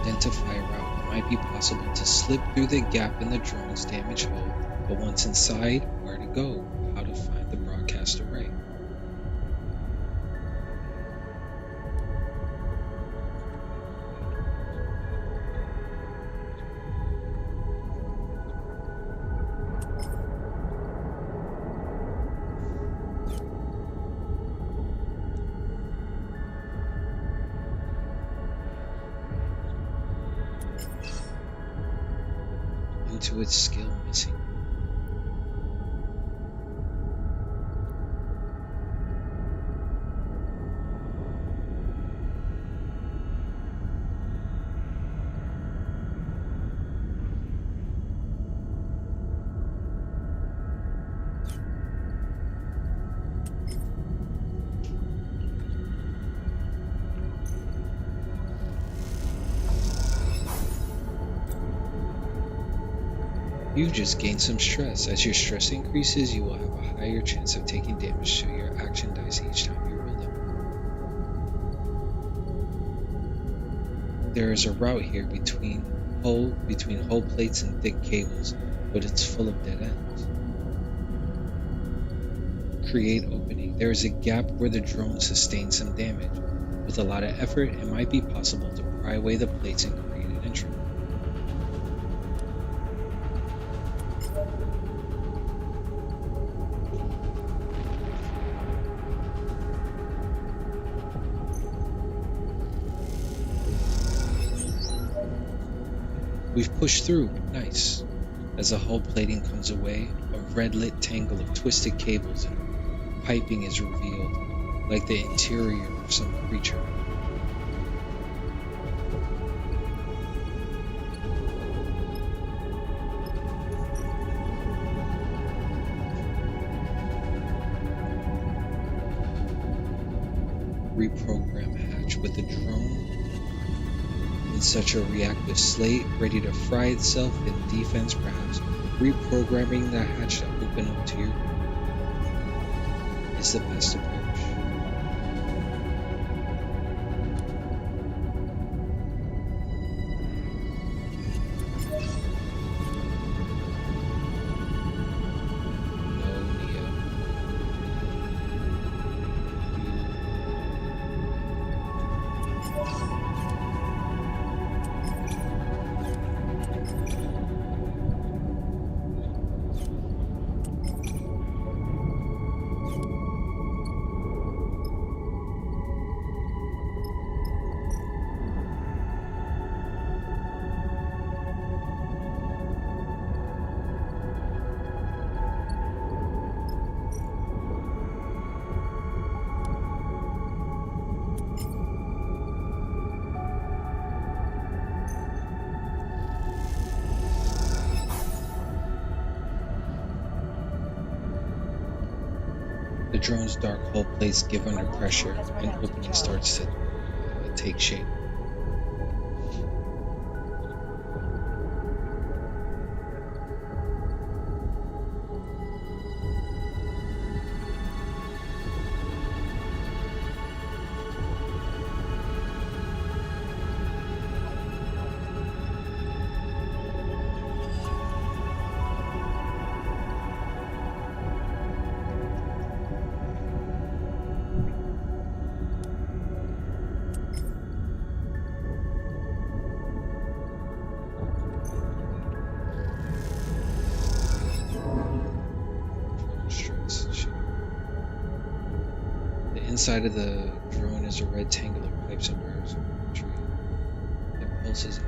Identify a route. It might be possible to slip through the gap in the drone's damaged hull, but once inside, where to go? How to find the broadcast array. To its skill missing. You just gained some stress. As your stress increases, you will have a higher chance of taking damage to your action dice each time you roll them. There is a route here between hull plates and thick cables, but it's full of dead ends. Create opening. There is a gap where the drone sustained some damage. With a lot of effort, it might be possible to pry away the plates and create an entry. We've pushed through. Nice. As the hull plating comes away, a red-lit tangle of twisted cables and piping is revealed, like the interior of some creature. Reprogram hatch with the drone in such a reactive slate, ready to fry itself in defense, perhaps reprogramming the hatch to open up to your is the best approach. The drone's dark hull plates give under pressure, and opening starts to take shape. inside of the drone is a rectangular pipes and wires tree that pulses out.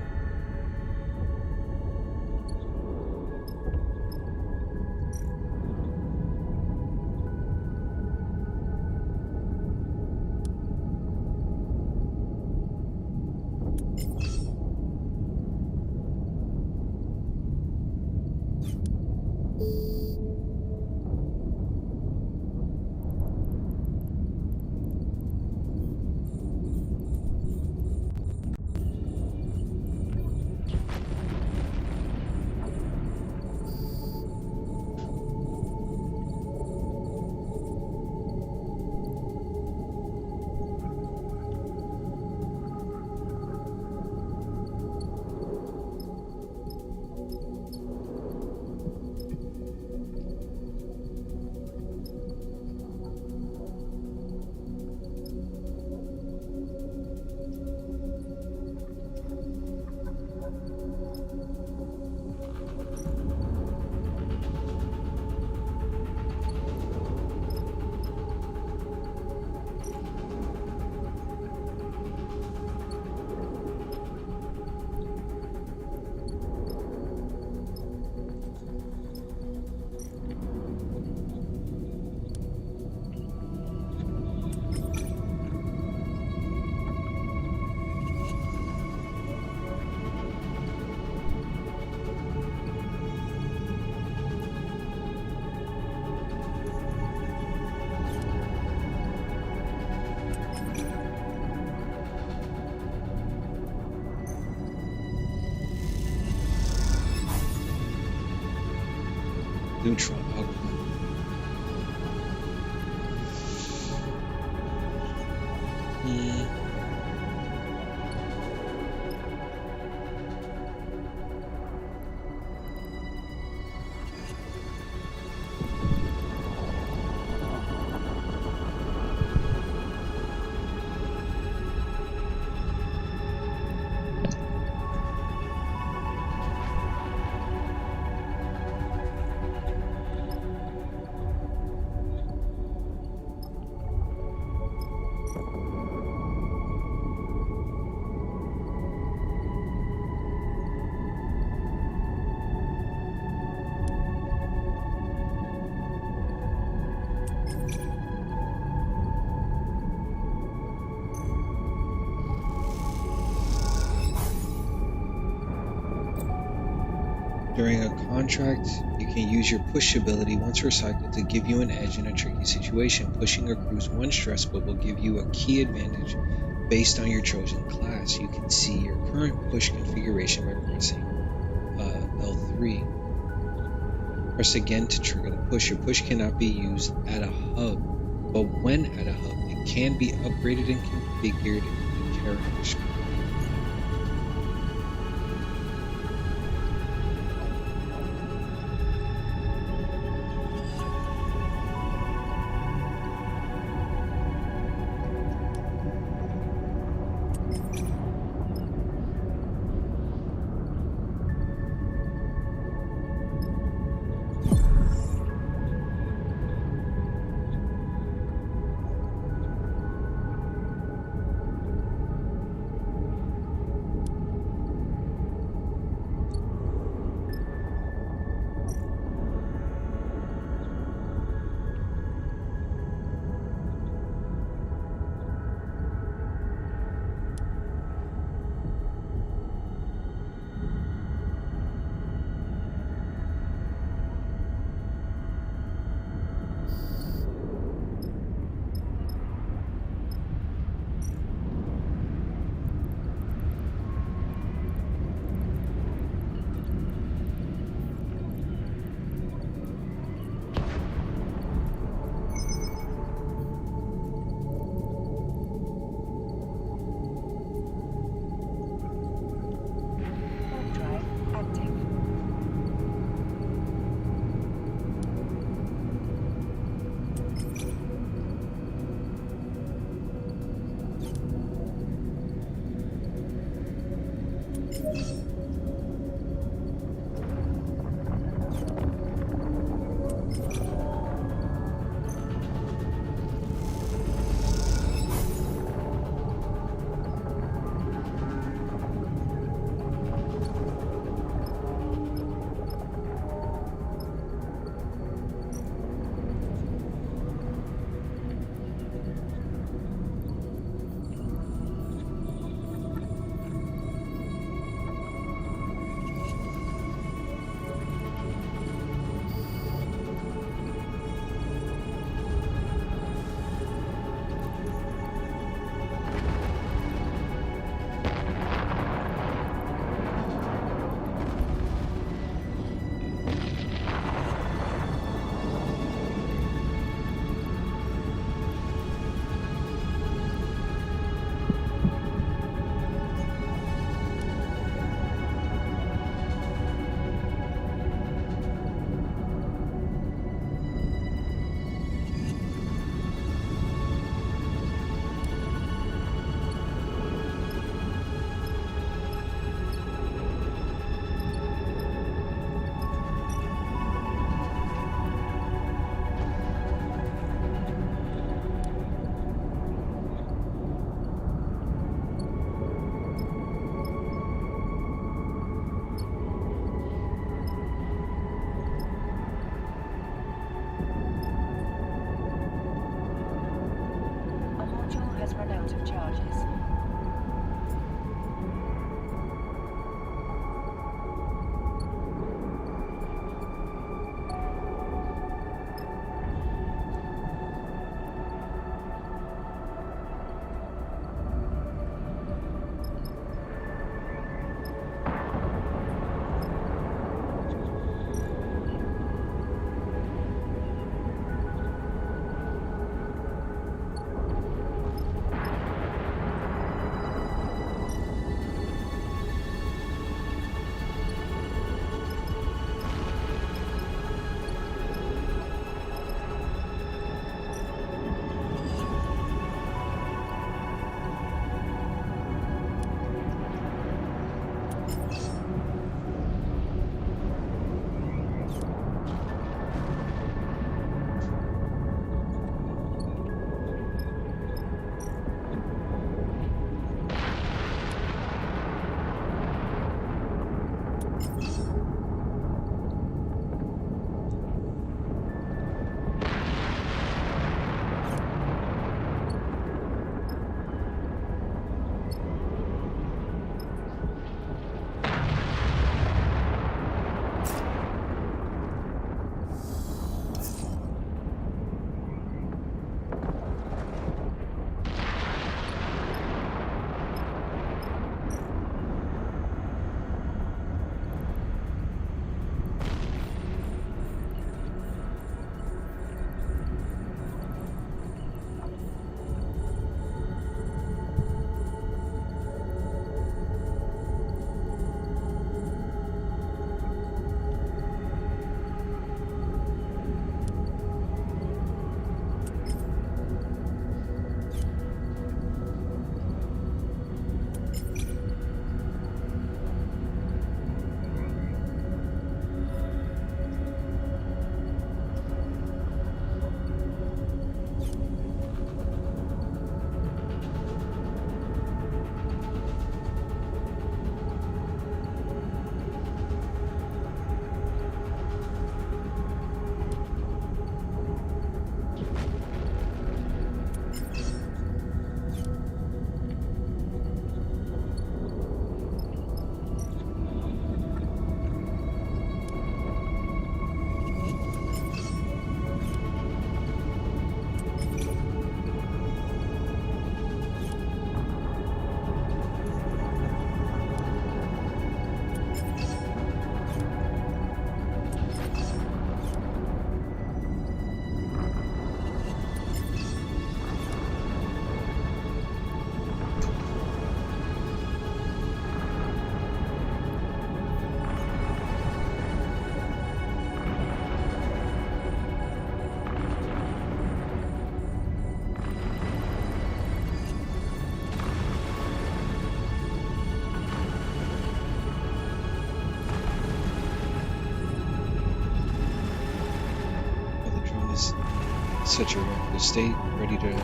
Neutral output. During a contract, you can use your push ability once recycled to give you an edge in a tricky situation. Pushing accrues 1 stress but will give you a key advantage based on your chosen class. You can see your current push configuration by pressing L3. Press again to trigger the push. Your push cannot be used at a hub, but when at a hub, it can be upgraded and configured in the character screen. such a reckless state, ready to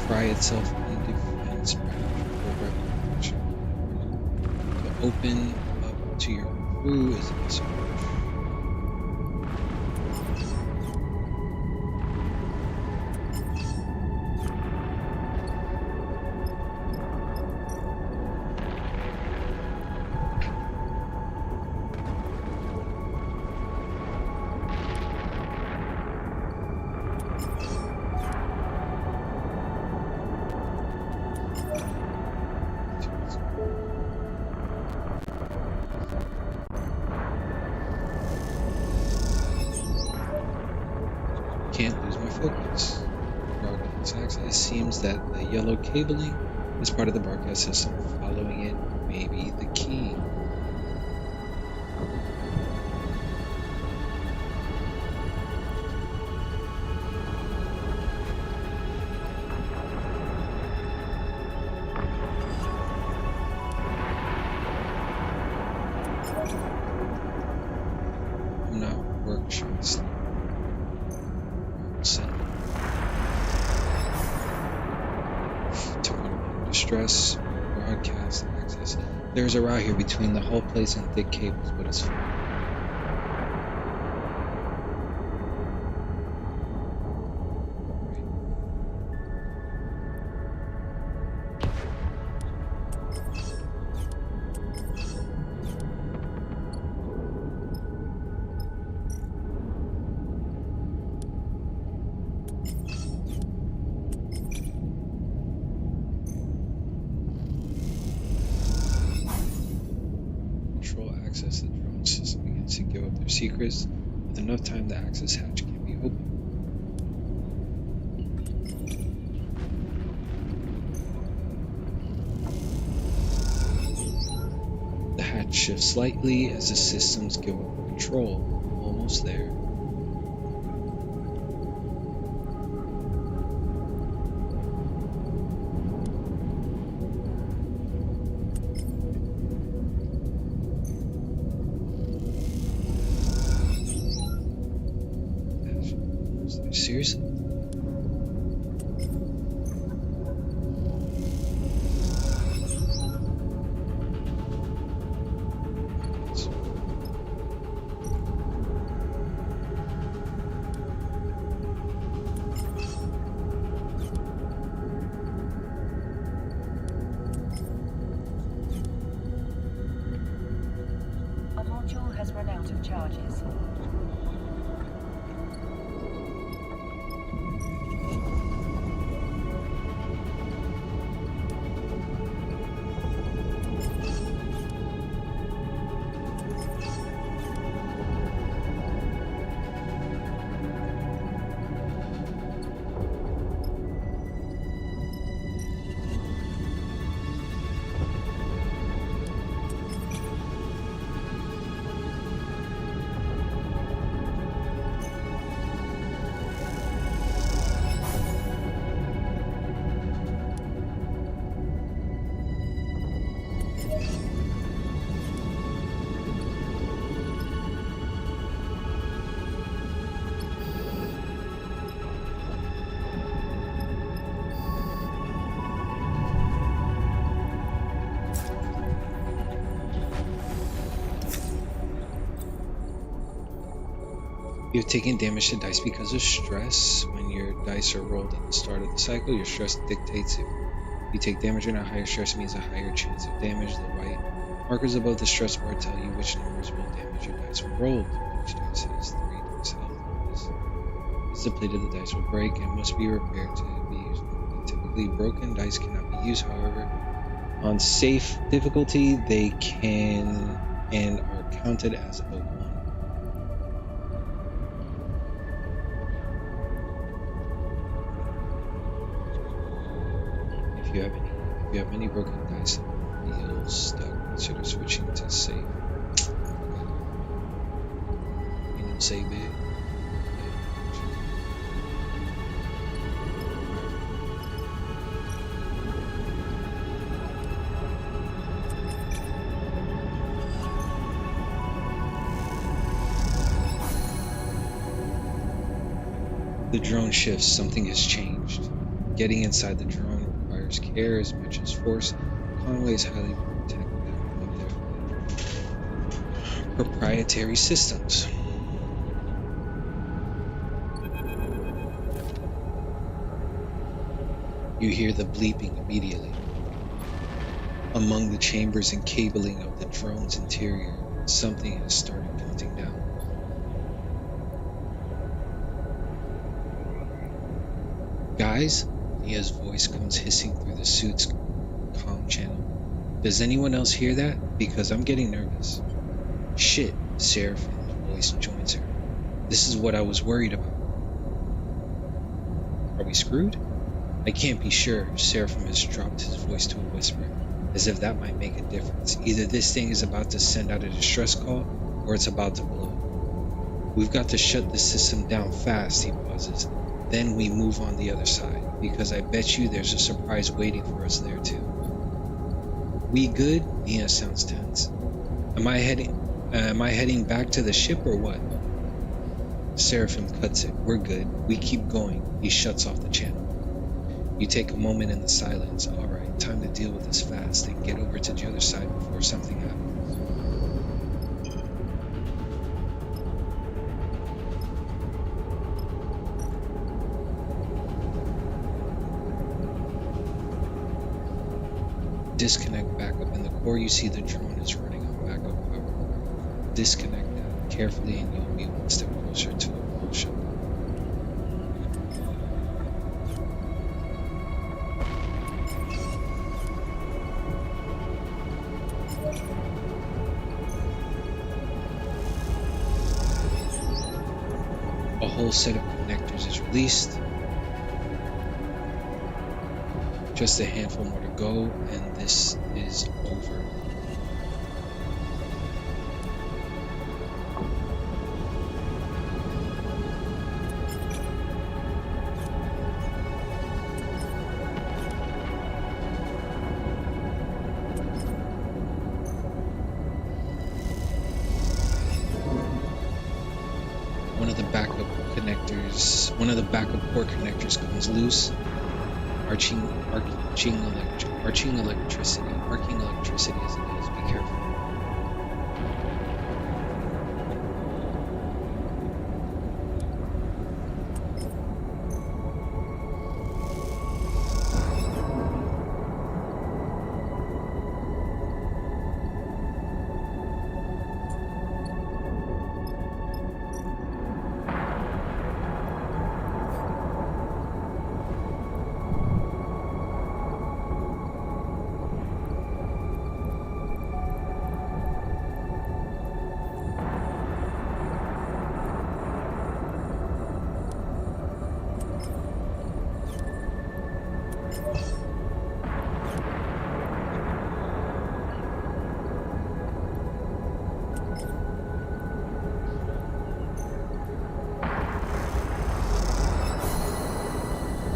fry itself in defense for recollection. To open up to your crew is a message. Can't lose my focus. Broadcast access seems that the yellow cabling is part of the broadcast system. Following it may be the key. I'm not workshops. Distress, broadcast access. There's a route here between the whole place and thick cables, but it's fine. Access the drone system begins to give up their secrets. With enough time, the access hatch can be opened. The hatch shifts slightly as the systems give up control. Almost there. Seriously? A module has run out of charges. You've taken damage to dice because of stress. When your dice are rolled at the start of the cycle, your stress dictates it. If you take damage and a higher stress means a higher chance of damage. The white markers above the stress bar tell you which numbers will damage your dice when rolled. Each dice has 3 dice health. If it's depleted, the dice will break and must be repaired to be used. Typically, broken dice cannot be used. However, on safe difficulty, they can and are counted as a 1. If you have many broken dice and feel stuck, consider switching to safe. You know, save it. The drone shifts, something has changed. Getting inside the drone requires care as much as force. Conway is highly protective of their proprietary systems. You hear the bleeping immediately. Among the chambers and cabling of the drone's interior, something has started counting down. Guys, Nia's voice comes hissing through the suit's comm channel. Does anyone else hear that? Because I'm getting nervous. Shit, Seraphine's voice joins her. This is what I was worried about. Are we screwed? I can't be sure. Seraphim has dropped his voice to a whisper, as if that might make a difference. Either this thing is about to send out a distress call, or it's about to blow. We've got to shut the system down fast, he pauses. Then we move on the other side, because I bet you there's a surprise waiting for us there too. We good? Nia sounds tense. Am I heading back to the ship or what? Seraphim cuts it. We're good. We keep going. He shuts off the channel. You take a moment in the silence. All right, time to deal with this fast and get over to the other side before something happens. Disconnect backup. In the core, you see the drone is running on backup power. Disconnect that carefully and you'll be one step closer to a bullshit. A whole set of connectors is released. Just a handful more to go, and this is over. One of the backup port connectors comes loose, arcing electricity as it goes. Be careful.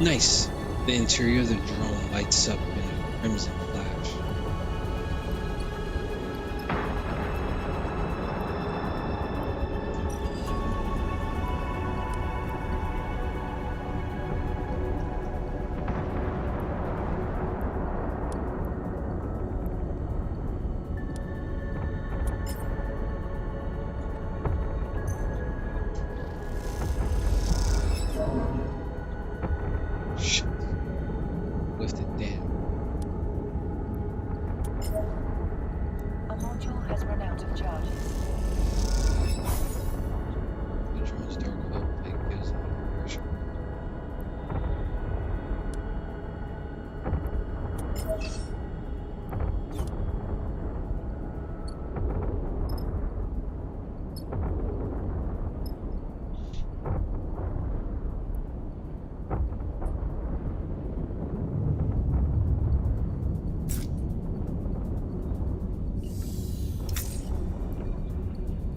Nice. The interior of the drone lights up in a crimson flash.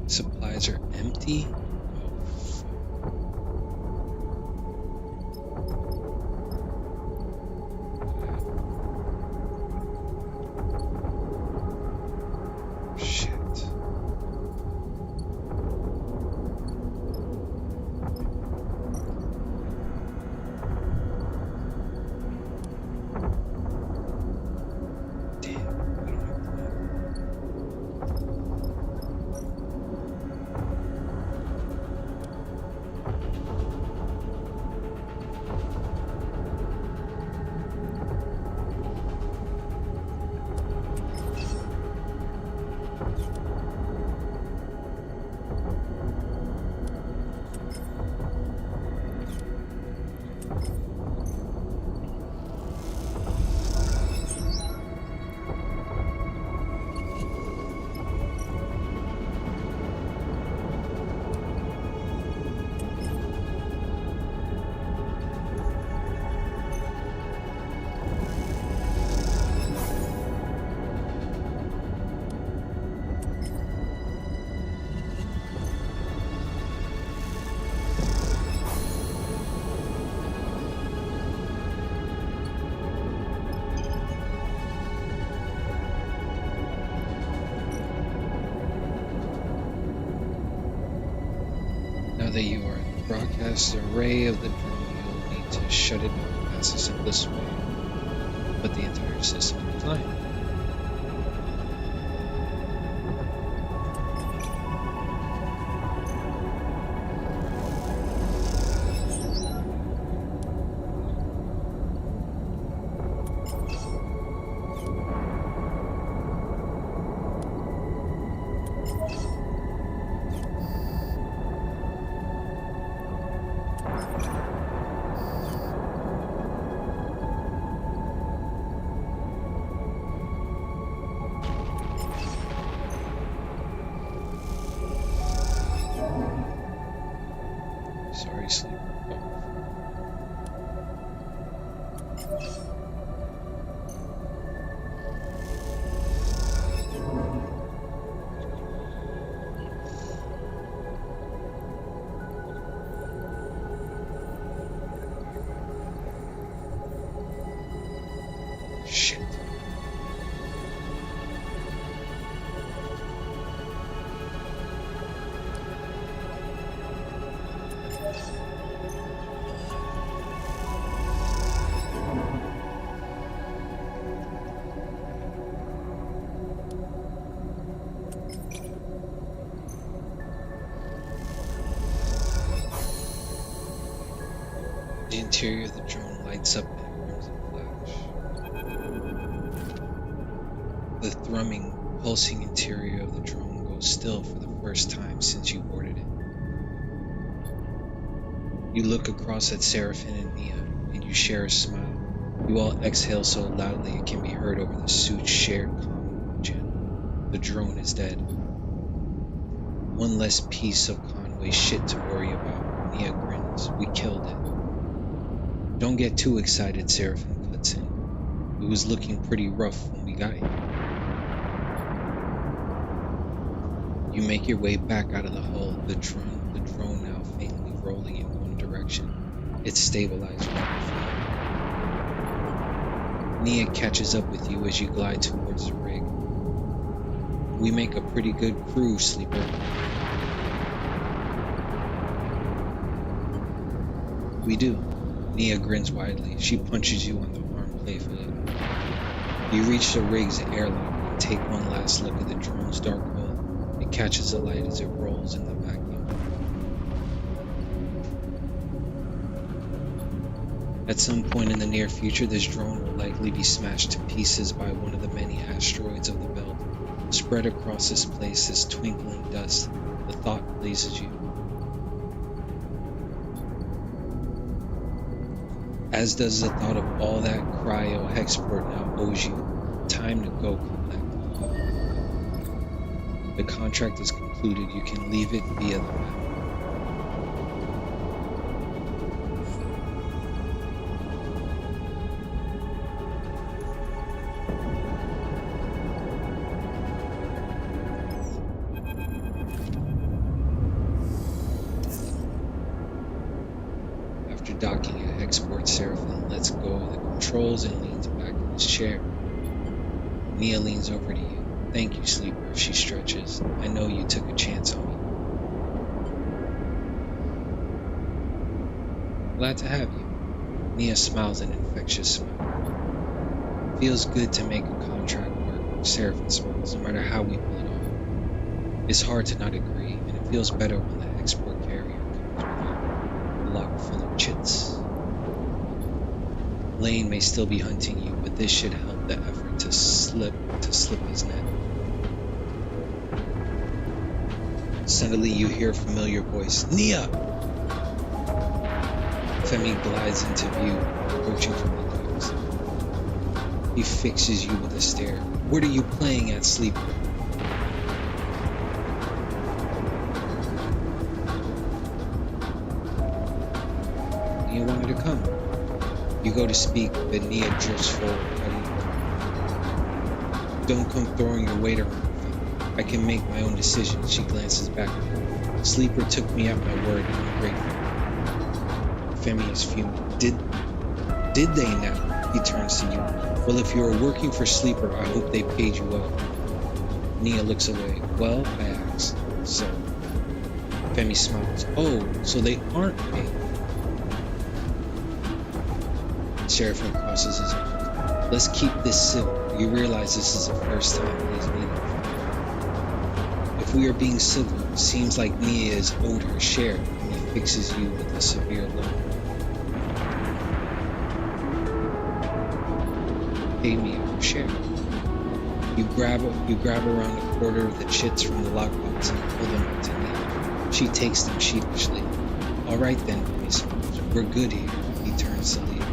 Supplies are empty. that you are the broadcast array of the drone, you'll need to shut it down. That's the simplest way. Put the entire system offline. Sorry, Sleeper. Shit. The interior of the drone lights up in a crimson flash. The thrumming, pulsing interior of the drone goes still for the first time since you boarded it. You look across at Seraphine and Nia, and you share a smile. You all exhale so loudly it can be heard over the suit's shared comm channel. The drone is dead. One less piece of Conway shit to worry about. Nia grins. We killed it. Don't get too excited, Seraphine cuts in. It was looking pretty rough when we got here. You make your way back out of the hull, the drone now faintly rolling in one direction. It's stabilized right before. Nia catches up with you as you glide towards the rig. We make a pretty good crew, Sleeper. We do. Nia grins widely. She punches you on the arm playfully. You reach the rig's airlock and take one last look at the drone's dark hull. It catches the light as it rolls in the vacuum. At some point in the near future, this drone will likely be smashed to pieces by one of the many asteroids of the belt. Spread across this place is twinkling dust. The thought pleases you. As does the thought of all that cryo Hexport now owes you. Time to go collect. The contract is concluded. You can leave it via the map. After docking at Hexport, Seraphine lets go of the controls and leans back in his chair. Nia leans over to you. Thank you, Sleeper, she stretches. I know you took a chance on me. Glad to have you. Nia smiles an infectious smile. Feels good to make a contract work, Seraphine smiles, no matter how we pull it off. It's hard to not agree, and it feels better when the export carrier comes with a lock full of chits. Lane may still be hunting you, but this should help the effort to slip his net. Suddenly you hear a familiar voice. Nia! Femi glides into view, approaching from the docks. He fixes you with a stare. What are you playing at, Sleeper? Nia wanted to come. You go to speak, but Nia drifts forward, cutting you off. Don't come throwing your weight around. I can make my own decisions. She glances back at him. Sleeper took me at my word, and I'm grateful. Femi is fuming. Did they now? He turns to you. Well, if you are working for Sleeper, I hope they paid you well. Nia looks away. Well, I asked. So. Femi smiles. Oh, so they aren't paying. Sheriff crosses his arms. Let's keep this civil. You realize this is the first time he's meeting. If we are being civil, it seems like Mia is owed her share and he fixes you with a severe loan. Pay Mia her share. You grab around a quarter of the chits from the lockbox and pull them up to Nia. She takes them sheepishly. All right then, he smiles. We're good here. He turns to leave.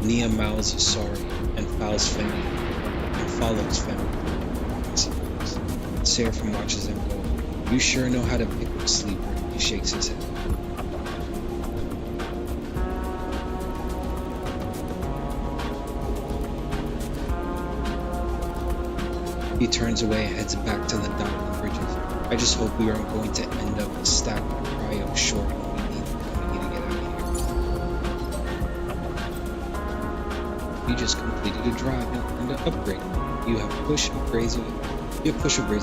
Nia mouths a sorry and follows Femi. Seraphim watches them go. You sure know how to pick up Sleeper. He shakes his head. He turns away and heads back to the dock and bridges. I just hope we aren't going to end up a stack of cryo short when we need to get out of here. You just completed a drive and earned an upgrade. You have push upgrades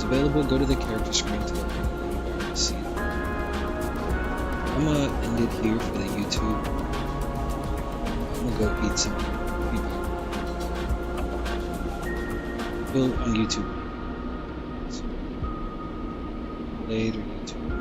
available. Go to the character screen to the right to see it. I'm gonna end it here for the YouTube. I'm gonna go eat some feedback. Well, on YouTube. Later, YouTube.